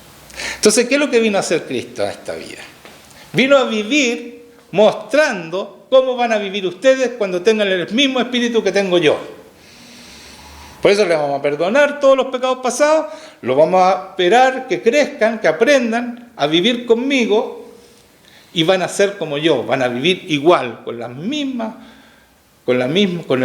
Entonces, ¿qué es lo que vino a hacer Cristo a esta vida? Vino a vivir mostrando cómo van a vivir ustedes cuando tengan el mismo Espíritu que tengo yo. Por eso les vamos a perdonar todos los pecados pasados, los vamos a esperar que crezcan, que aprendan a vivir conmigo y van a ser como yo, van a vivir igual, con el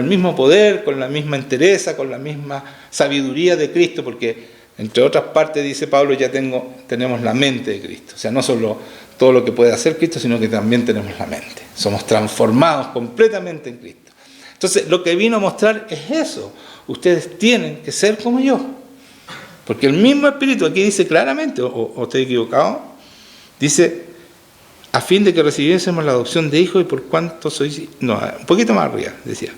mismo poder, con la misma entereza, con la misma sabiduría de Cristo, porque entre otras partes, dice Pablo, ya tenemos la mente de Cristo. O sea, no solo todo lo que puede hacer Cristo, sino que también tenemos la mente. Somos transformados completamente en Cristo. Entonces, lo que vino a mostrar es eso. Ustedes tienen que ser como yo. Porque el mismo Espíritu, aquí dice claramente, o estoy equivocado, dice, a fin de que recibiésemos la adopción de hijos y por cuanto sois... No, un poquito más arriba, decía.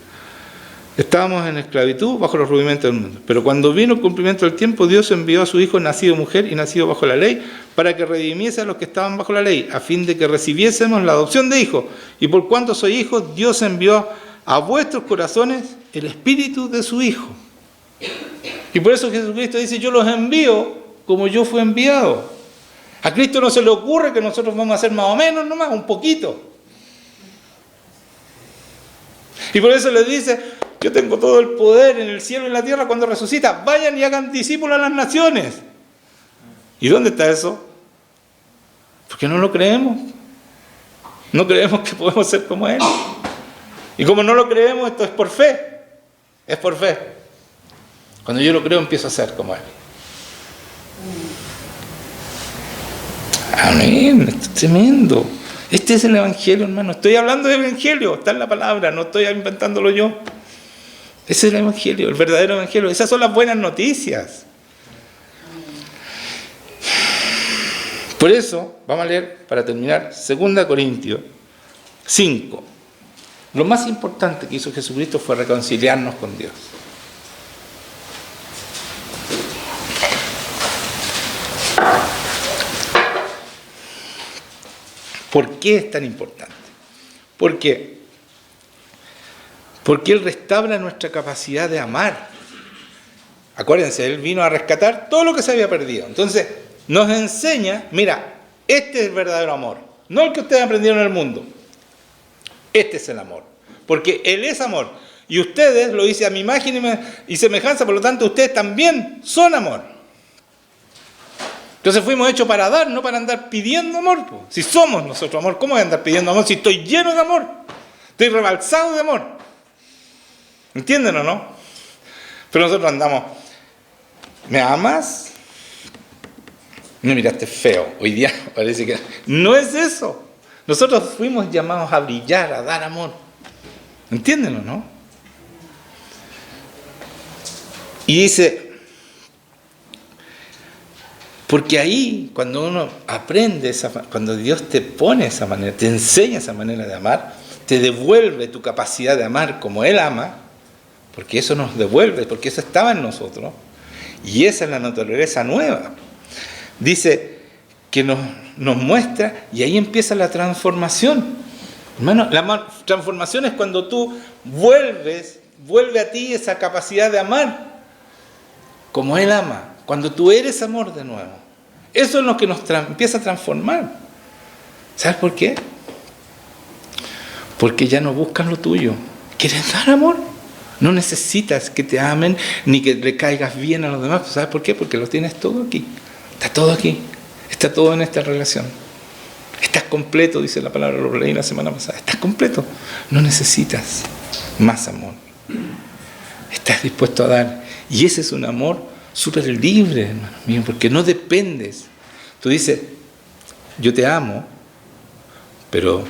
Estábamos en esclavitud bajo los rudimentos del mundo. Pero cuando vino el cumplimiento del tiempo, Dios envió a su Hijo nacido mujer y nacido bajo la ley para que redimiese a los que estaban bajo la ley, a fin de que recibiésemos la adopción de hijos. Y por cuanto sois hijos, Dios envió a vuestros corazones el Espíritu de su Hijo. Y por eso Jesucristo dice, yo los envío como yo fui enviado. A Cristo no se le ocurre que nosotros vamos a hacer más o menos, nomás, un poquito. Y por eso les dice, yo tengo todo el poder en el cielo y en la tierra cuando resucita. Vayan y hagan discípulos a las naciones. ¿Y dónde está eso? Porque no lo creemos. No creemos que podemos ser como Él. Y como no lo creemos, esto es por fe. Es por fe. Cuando yo lo creo, empiezo a ser como Él. Amén. Esto es tremendo. Este es el Evangelio, hermano. Estoy hablando del Evangelio. Está en la palabra. No estoy inventándolo yo. Ese es el Evangelio, el verdadero Evangelio. Esas son las buenas noticias. Por eso, vamos a leer, para terminar, 2 Corintios 5. Lo más importante que hizo Jesucristo fue reconciliarnos con Dios. ¿Por qué es tan importante? Porque Él restaura nuestra capacidad de amar. Acuérdense, Él vino a rescatar todo lo que se había perdido. Entonces, nos enseña, mira, este es el verdadero amor. No el que ustedes aprendieron en el mundo. Este es el amor. Porque Él es amor. Y ustedes lo hice a mi imagen y semejanza, por lo tanto, ustedes también son amor. Entonces fuimos hechos para dar, no para andar pidiendo amor. Si somos nosotros amor, ¿cómo voy a andar pidiendo amor si estoy lleno de amor? Estoy rebalsado de amor. ¿Entienden o no? Pero nosotros andamos, ¿me amas? Me miraste feo. Hoy día parece que... No es eso. Nosotros fuimos llamados a brillar, a dar amor. ¿Entienden o no? Y dice... Porque ahí, cuando uno aprende, cuando Dios te pone esa manera, te enseña esa manera de amar, te devuelve tu capacidad de amar como Él ama, porque eso nos devuelve, porque eso estaba en nosotros, y esa es la naturaleza nueva. Dice que nos muestra, y ahí empieza la transformación. Hermano, la transformación es cuando tú vuelve a ti esa capacidad de amar como Él ama, cuando tú eres amor de nuevo. Eso es lo que nos empieza a transformar. ¿Sabes por qué? Porque ya no buscas lo tuyo. ¿Quieres dar amor? No necesitas que te amen ni que le caigas bien a los demás. ¿Sabes por qué? Porque lo tienes todo aquí. Está todo aquí. Está todo en esta relación. Estás completo, dice la palabra, lo leí la semana pasada. Estás completo. No necesitas más amor. Estás dispuesto a dar. Y ese es un amor súper libre, hermano mío, porque no dependes. Tú dices, yo te amo, pero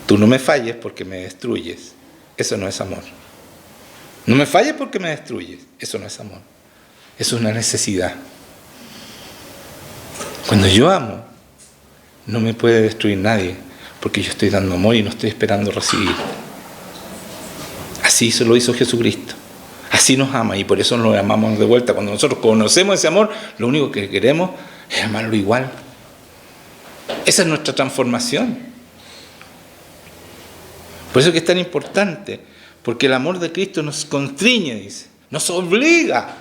tú no me falles porque me destruyes. Eso no es amor. No me falles porque me destruyes. Eso no es amor. Eso es una necesidad. Cuando yo amo, no me puede destruir nadie, porque yo estoy dando amor y no estoy esperando recibir. Así se lo hizo Jesucristo. Así nos ama y por eso nos amamos de vuelta. Cuando nosotros conocemos ese amor, lo único que queremos es amarlo igual. Esa es nuestra transformación. Por eso es que es tan importante, porque el amor de Cristo nos constriñe, dice, nos obliga.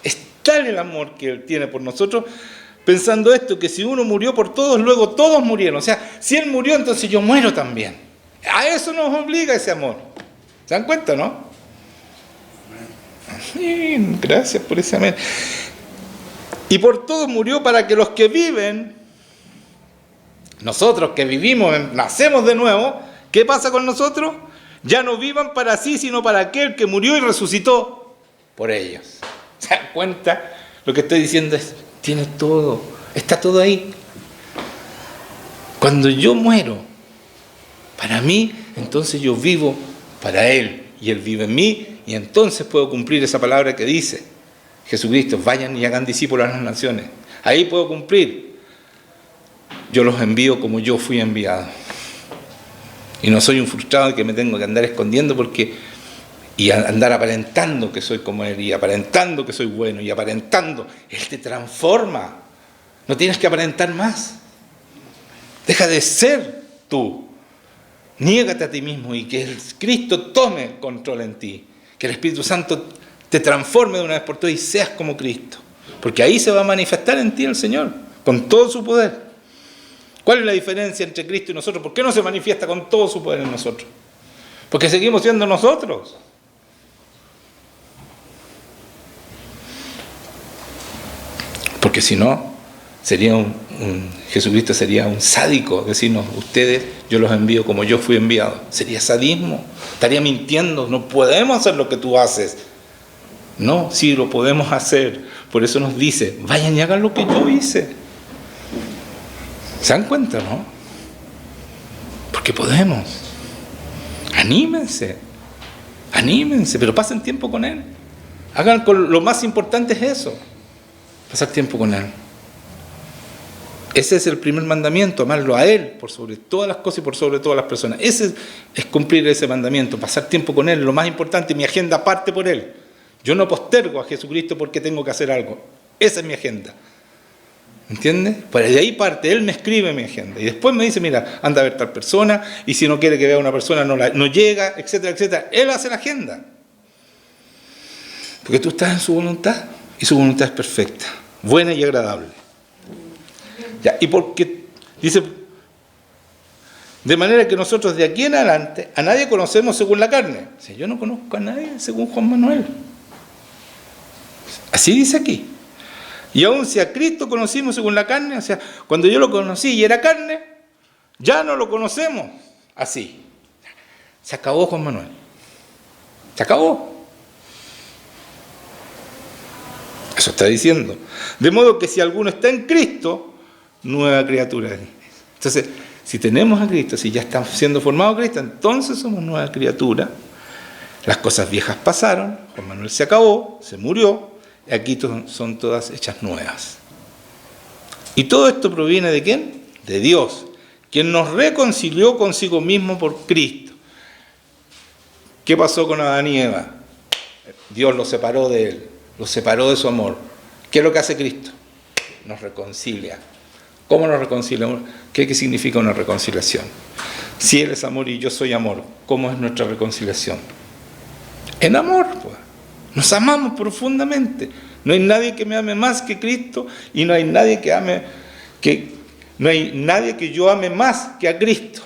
Es tal el amor que Él tiene por nosotros, pensando esto, que si uno murió por todos, luego todos murieron. O sea, si Él murió, entonces yo muero también. A eso nos obliga ese amor. ¿Se dan cuenta, no? Gracias por ese amén. Y por todos murió para que los que viven, nosotros que vivimos, nacemos de nuevo, ¿qué pasa con nosotros? Ya no vivan para sí, sino para aquel que murió y resucitó por ellos. ¿Se dan cuenta? Lo que estoy diciendo es, tiene todo, está todo ahí. Cuando yo muero para mí, entonces yo vivo para Él y Él vive en mí. Y entonces puedo cumplir esa palabra que dice Jesucristo, vayan y hagan discípulos a las naciones. Ahí puedo cumplir. Yo los envío como yo fui enviado. Y no soy un frustrado que me tengo que andar escondiendo y andar aparentando que soy como Él, y aparentando que soy bueno, y aparentando. Él te transforma. No tienes que aparentar más. Deja de ser tú. Niégate a ti mismo y que el Cristo tome control en ti. Que el Espíritu Santo te transforme de una vez por todas y seas como Cristo. Porque ahí se va a manifestar en ti el Señor, con todo su poder. ¿Cuál es la diferencia entre Cristo y nosotros? ¿Por qué no se manifiesta con todo su poder en nosotros? Porque seguimos siendo nosotros. Porque si no, Jesucristo sería un sádico, decirnos, ustedes, yo los envío como yo fui enviado. Sería sadismo, estaría mintiendo, no podemos hacer lo que tú haces. No, sí lo podemos hacer. Por eso nos dice, vayan y hagan lo que yo hice. ¿Se dan cuenta, no? Porque podemos. Anímense, pero pasen tiempo con Él. Lo más importante es eso, pasar tiempo con Él. Ese es el primer mandamiento, amarlo a Él por sobre todas las cosas y por sobre todas las personas. Ese es cumplir ese mandamiento, pasar tiempo con Él, lo más importante. Mi agenda parte por Él. Yo no postergo a Jesucristo porque tengo que hacer algo. Esa es mi agenda. ¿Entiendes? Pues de ahí parte, Él me escribe mi agenda. Y después me dice, mira, anda a ver tal persona, y si no quiere que vea a una persona no llega, etcétera, etcétera. Él hace la agenda. Porque tú estás en su voluntad, y su voluntad es perfecta, buena y agradable. Ya, y porque dice, de manera que nosotros de aquí en adelante a nadie conocemos según la carne. O sea, yo no conozco a nadie según Juan Manuel. Así dice aquí. Y aún si a Cristo conocimos según la carne, o sea, cuando yo lo conocí y era carne, ya no lo conocemos así. Se acabó Juan Manuel. Se acabó. Eso está diciendo. De modo que si alguno está en Cristo, nueva criatura. Entonces, si tenemos a Cristo, si ya estamos siendo formados a Cristo, entonces somos nueva criatura. Las cosas viejas pasaron, Juan Manuel se acabó, se murió, y aquí son todas hechas nuevas. Y todo esto proviene ¿de quién? De Dios, quien nos reconcilió consigo mismo por Cristo. ¿Qué pasó con Adán y Eva? Dios los separó de él, los separó de su amor. ¿Qué es lo que hace Cristo? Nos reconcilia. ¿Cómo nos reconcilia? ¿Qué significa una reconciliación? Si Él es amor y yo soy amor, ¿cómo es nuestra reconciliación? En amor, pues. Nos amamos profundamente. No hay nadie que me ame más que Cristo y no hay nadie que yo ame más que a Cristo.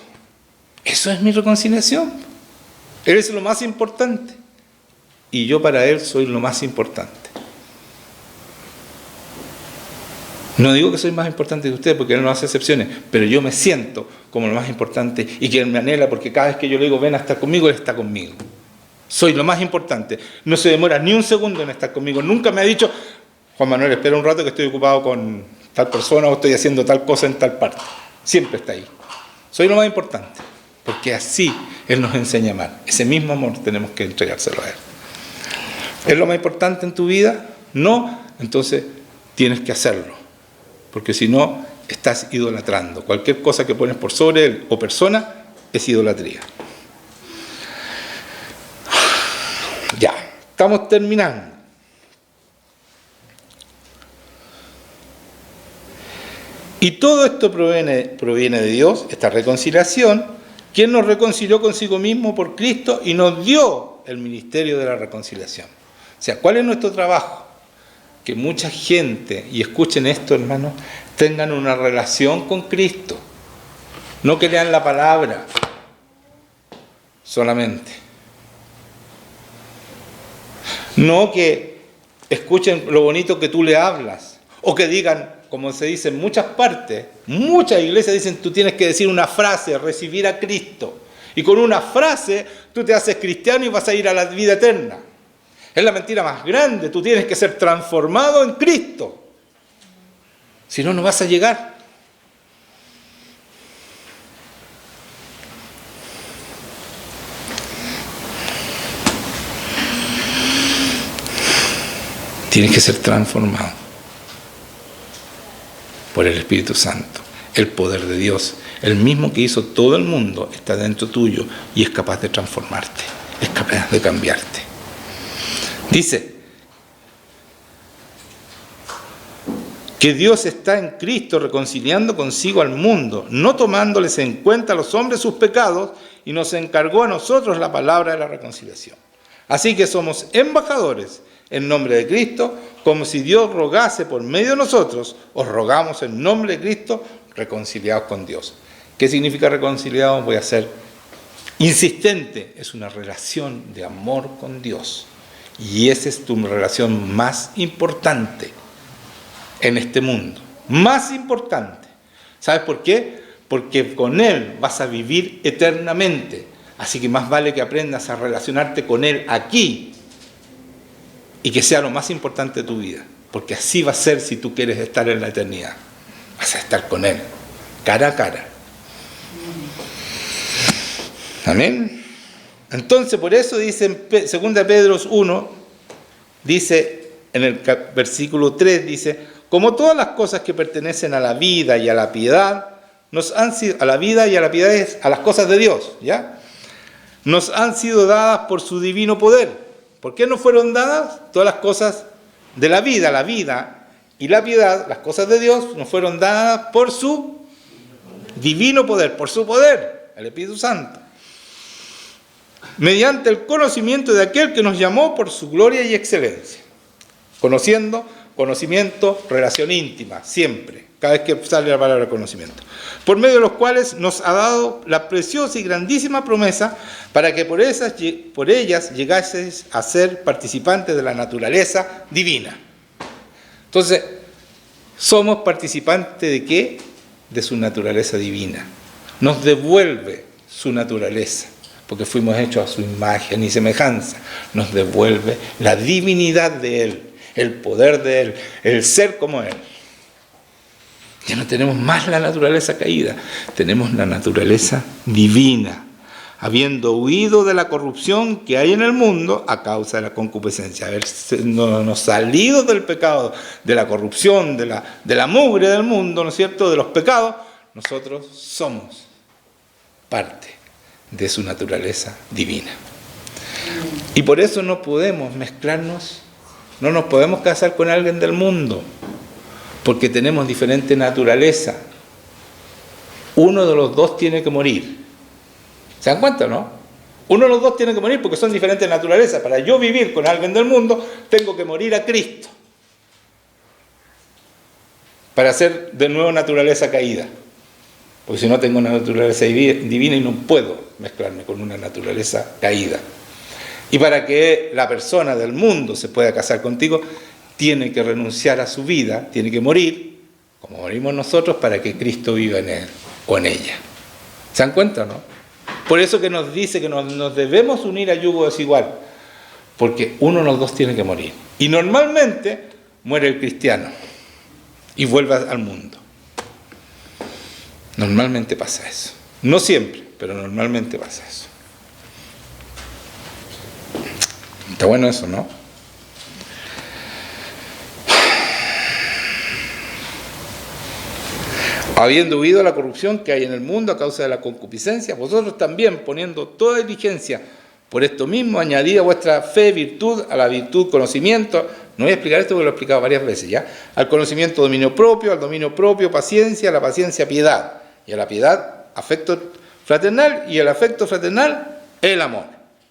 Eso es mi reconciliación. Él es lo más importante y yo para Él soy lo más importante. No digo que soy más importante que usted porque Él no hace excepciones, pero yo me siento como lo más importante y que Él me anhela porque cada vez que yo le digo ven a estar conmigo, Él está conmigo. Soy lo más importante. No se demora ni un segundo en estar conmigo. Nunca me ha dicho, Juan Manuel, espera un rato que estoy ocupado con tal persona o estoy haciendo tal cosa en tal parte. Siempre está ahí. Soy lo más importante. Porque así Él nos enseña a amar. Ese mismo amor tenemos que entregárselo a Él. ¿Es lo más importante en tu vida? No. Entonces tienes que hacerlo. Porque si no, estás idolatrando. Cualquier cosa que pones por sobre Él o persona es idolatría. Ya, estamos terminando. Y todo esto proviene de Dios, esta reconciliación, quien nos reconcilió consigo mismo por Cristo y nos dio el ministerio de la reconciliación. O sea, ¿cuál es nuestro trabajo? Que mucha gente, y escuchen esto, hermanos, tengan una relación con Cristo. No que lean la palabra solamente. No que escuchen lo bonito que tú le hablas. O que digan, como se dice en muchas partes, muchas iglesias dicen, tú tienes que decir una frase, recibir a Cristo. Y con una frase tú te haces cristiano y vas a ir a la vida eterna. Es la mentira más grande. Tú tienes que ser transformado en Cristo. Si no, no vas a llegar. Tienes que ser transformado por el Espíritu Santo. El poder de Dios, el mismo que hizo todo el mundo, está dentro tuyo y es capaz de transformarte, es capaz de cambiarte. Dice que Dios está en Cristo reconciliando consigo al mundo, no tomándoles en cuenta a los hombres sus pecados, y nos encargó a nosotros la palabra de la reconciliación. Así que somos embajadores en nombre de Cristo, como si Dios rogase por medio de nosotros, os rogamos en nombre de Cristo, reconciliados con Dios. ¿Qué significa reconciliados? Voy a ser insistente. Es una relación de amor con Dios. Y esa es tu relación más importante en este mundo. Más importante. ¿Sabes por qué? Porque con Él vas a vivir eternamente. Así que más vale que aprendas a relacionarte con Él aquí y que sea lo más importante de tu vida. Porque así va a ser si tú quieres estar en la eternidad. Vas a estar con Él, cara a cara. Amén. Entonces, por eso dice en 2 Pedro 1, dice en el versículo 3, dice, como todas las cosas que pertenecen a la vida y a la piedad, nos han sido, a la vida y a la piedad es a las cosas de Dios, ¿ya? Nos han sido dadas por su divino poder. ¿Por qué no fueron dadas? Todas las cosas de la vida y la piedad, las cosas de Dios, nos fueron dadas por su divino poder, por su poder, el Espíritu Santo. Mediante el conocimiento de aquel que nos llamó por su gloria y excelencia. Conocimiento, relación íntima, siempre, cada vez que sale la palabra conocimiento. Por medio de los cuales nos ha dado la preciosa y grandísima promesa para que por ellas llegaseis a ser participantes de la naturaleza divina. Entonces, somos participantes ¿de qué? De su naturaleza divina. Nos devuelve su naturaleza, porque fuimos hechos a su imagen y semejanza. Nos devuelve la divinidad de Él, el poder de Él, el ser como Él. Ya no tenemos más la naturaleza caída, tenemos la naturaleza divina. habiendo huido de la corrupción que hay en el mundo a causa de la concupiscencia. Habernos salido del pecado, de la corrupción, de la mugre del mundo, ¿no es cierto?, de los pecados, nosotros somos parte de su naturaleza divina. Y por eso no podemos mezclarnos, no nos podemos casar con alguien del mundo, porque tenemos diferente naturaleza. Uno de los dos tiene que morir. ¿Se dan cuenta, no? Uno de los dos tiene que morir porque son diferentes naturalezas. Para yo vivir con alguien del mundo, tengo que morir a Cristo. Para ser de nuevo naturaleza caída. Porque si no tengo una naturaleza divina y no puedo mezclarme con una naturaleza caída. Y para que la persona del mundo se pueda casar contigo, tiene que renunciar a su vida, tiene que morir, como morimos nosotros, para que Cristo viva en él o en ella. ¿Se dan cuenta, no? Por eso que nos dice que nos debemos unir a yugo desigual, porque uno de los dos tiene que morir. Y normalmente muere el cristiano y vuelve al mundo. Normalmente pasa eso. No siempre, pero normalmente pasa eso. Está bueno eso, ¿no? Habiendo huido de la corrupción que hay en el mundo a causa de la concupiscencia, vosotros también, poniendo toda diligencia por esto mismo, añadid a vuestra fe virtud, a la virtud conocimiento. No voy a explicar esto porque lo he explicado varias veces ya. Al conocimiento dominio propio, al dominio propio paciencia, a la paciencia piedad, y a la piedad afecto fraternal, y al afecto fraternal el amor.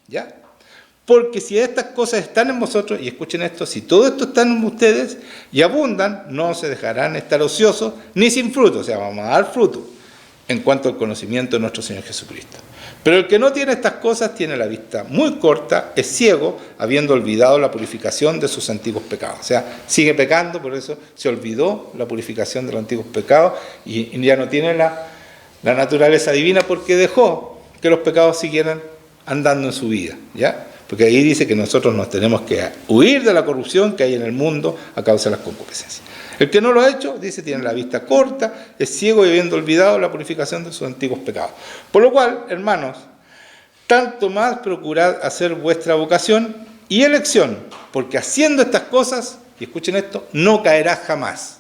¿Ya? Porque si estas cosas están en vosotros, y escuchen esto, si todo esto está en ustedes y abundan, no se dejarán estar ociosos ni sin fruto, o sea, vamos a dar fruto en cuanto al conocimiento de nuestro Señor Jesucristo. Pero el que no tiene estas cosas tiene la vista muy corta, es ciego, habiendo olvidado la purificación de sus antiguos pecados. O sea, sigue pecando, por eso se olvidó la purificación de los antiguos pecados y ya no tiene la naturaleza divina porque dejó que los pecados siguieran andando en su vida, ¿ya? Porque ahí dice que nosotros nos tenemos que huir de la corrupción que hay en el mundo a causa de las concupiscencias. El que no lo ha hecho, dice, tiene la vista corta, es ciego y habiendo olvidado la purificación de sus antiguos pecados. Por lo cual, hermanos, tanto más procurad hacer vuestra vocación y elección, porque haciendo estas cosas, y escuchen esto, no caerás jamás.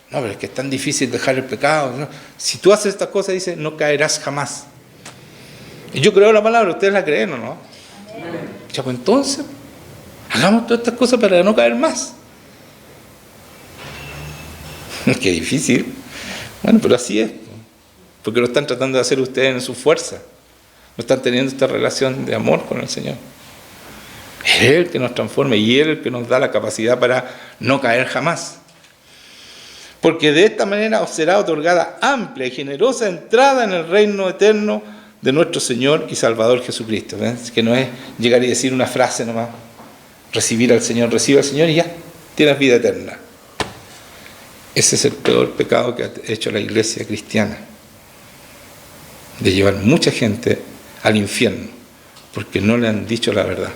No, pero es que es tan difícil dejar el pecado, ¿no? Si tú haces estas cosas, dice, no caerás jamás. Y yo creo la palabra, ustedes la creen o no. Ya, pues entonces, hagamos todas estas cosas para no caer más. Qué difícil. Bueno, pero así es. Porque lo están tratando de hacer ustedes en su fuerza. No están teniendo esta relación de amor con el Señor. Es Él el que nos transforma y Él el que nos da la capacidad para no caer jamás. Porque de esta manera os será otorgada amplia y generosa entrada en el reino eterno de nuestro Señor y Salvador Jesucristo. ¿Ves? Que no es llegar y decir una frase nomás, recibir al Señor, recibe al Señor y ya, tienes vida eterna. Ese es el peor pecado que ha hecho la iglesia cristiana, de llevar mucha gente al infierno, porque no le han dicho la verdad.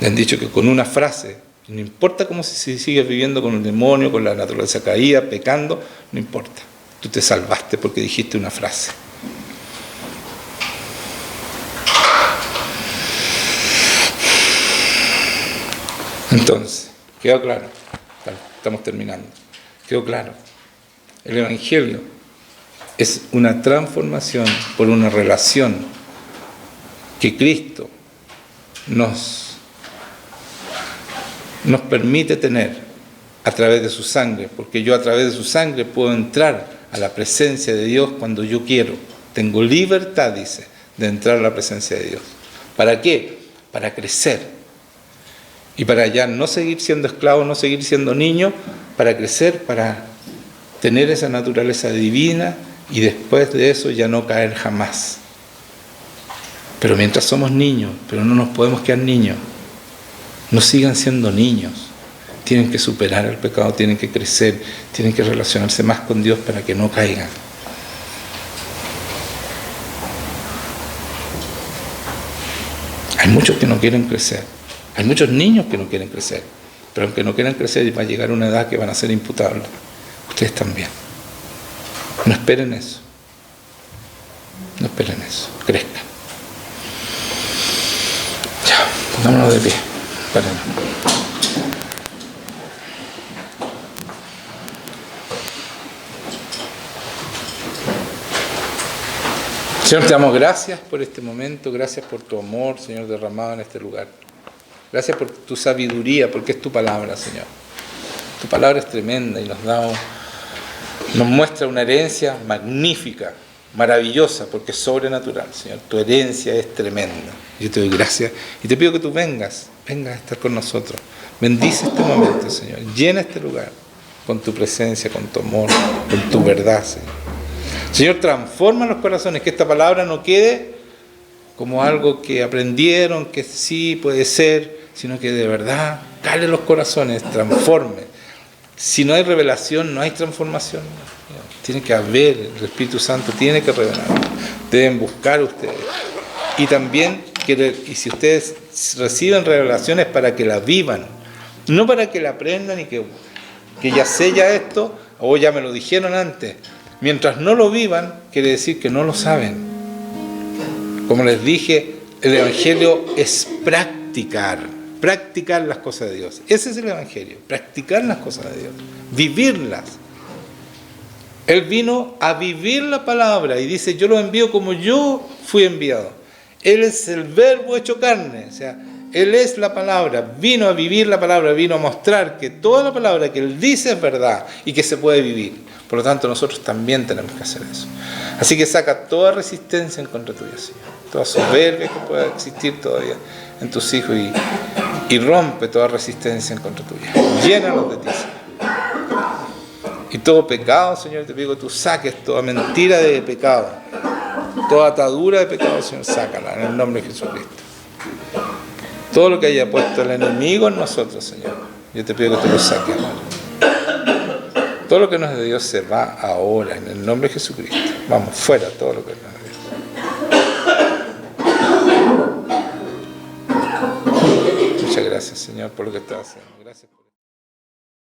Le han dicho que con una frase, no importa cómo si sigues viviendo con el demonio, con la naturaleza caída, pecando, no importa. Tú te salvaste porque dijiste una frase. Entonces, quedó claro, estamos terminando, quedó claro, el Evangelio es una transformación por una relación que Cristo nos permite tener a través de su sangre, porque yo a través de su sangre puedo entrar a la presencia de Dios cuando yo quiero, tengo libertad, dice, de entrar a la presencia de Dios. ¿Para qué? Para crecer. Y para ya no seguir siendo esclavo, no seguir siendo niño, para crecer, para tener esa naturaleza divina y después de eso ya no caer jamás. Pero mientras somos niños, pero no nos podemos quedar niños, no sigan siendo niños. Tienen que superar el pecado, tienen que crecer, tienen que relacionarse más con Dios para que no caigan. Hay muchos que no quieren crecer. Hay muchos niños que no quieren crecer, pero aunque no quieran crecer, va a llegar una edad que van a ser imputables. Ustedes también. No esperen eso. No esperen eso, crezcan. Ya, pongámonos de pie. Párennos. Señor, te damos gracias por este momento, gracias por tu amor, Señor, derramado en este lugar. Gracias por tu sabiduría, porque es tu palabra, Señor. Tu palabra es tremenda y nos muestra una herencia magnífica, maravillosa, porque es sobrenatural, Señor. Tu herencia es tremenda. Yo te doy gracias y te pido que tú vengas a estar con nosotros. Bendice este momento, Señor. Llena este lugar con tu presencia, con tu amor, con tu verdad, Señor. Señor, transforma los corazones, que esta palabra no quede como algo que aprendieron, que sí puede ser, sino que de verdad cale los corazones, transforme. Si no hay revelación, no hay transformación. Tiene que haber, el Espíritu Santo tiene que revelar. Deben buscar ustedes. Y también, y si ustedes reciben revelaciones, para que la vivan, no para que la aprendan y que ya sé ya esto, o ya me lo dijeron antes. Mientras no lo vivan, quiere decir que no lo saben. Como les dije, el Evangelio es practicar las cosas de Dios. Ese es el Evangelio, practicar las cosas de Dios, vivirlas. Él vino a vivir la palabra y dice, yo lo envío como yo fui enviado. Él es el verbo hecho carne, o sea, Él es la palabra, vino a vivir la palabra, vino a mostrar que toda la palabra que Él dice es verdad y que se puede vivir. Por lo tanto, nosotros también tenemos que hacer eso. Así que saca toda resistencia en contra tuya, Señor. Toda soberbia que pueda existir todavía en tus hijos y rompe toda resistencia en contra tuya. Llénalos de ti, Señor. Y todo pecado, Señor, te pido que tú saques toda mentira de pecado. Toda atadura de pecado, Señor, sácala en el nombre de Jesucristo. Todo lo que haya puesto el enemigo en nosotros, Señor, yo te pido que tú lo saques ahora. Todo lo que no es de Dios se va ahora, en el nombre de Jesucristo. Vamos, fuera todo lo que no es de Dios. Muchas gracias, Señor, por lo que estás haciendo. Gracias por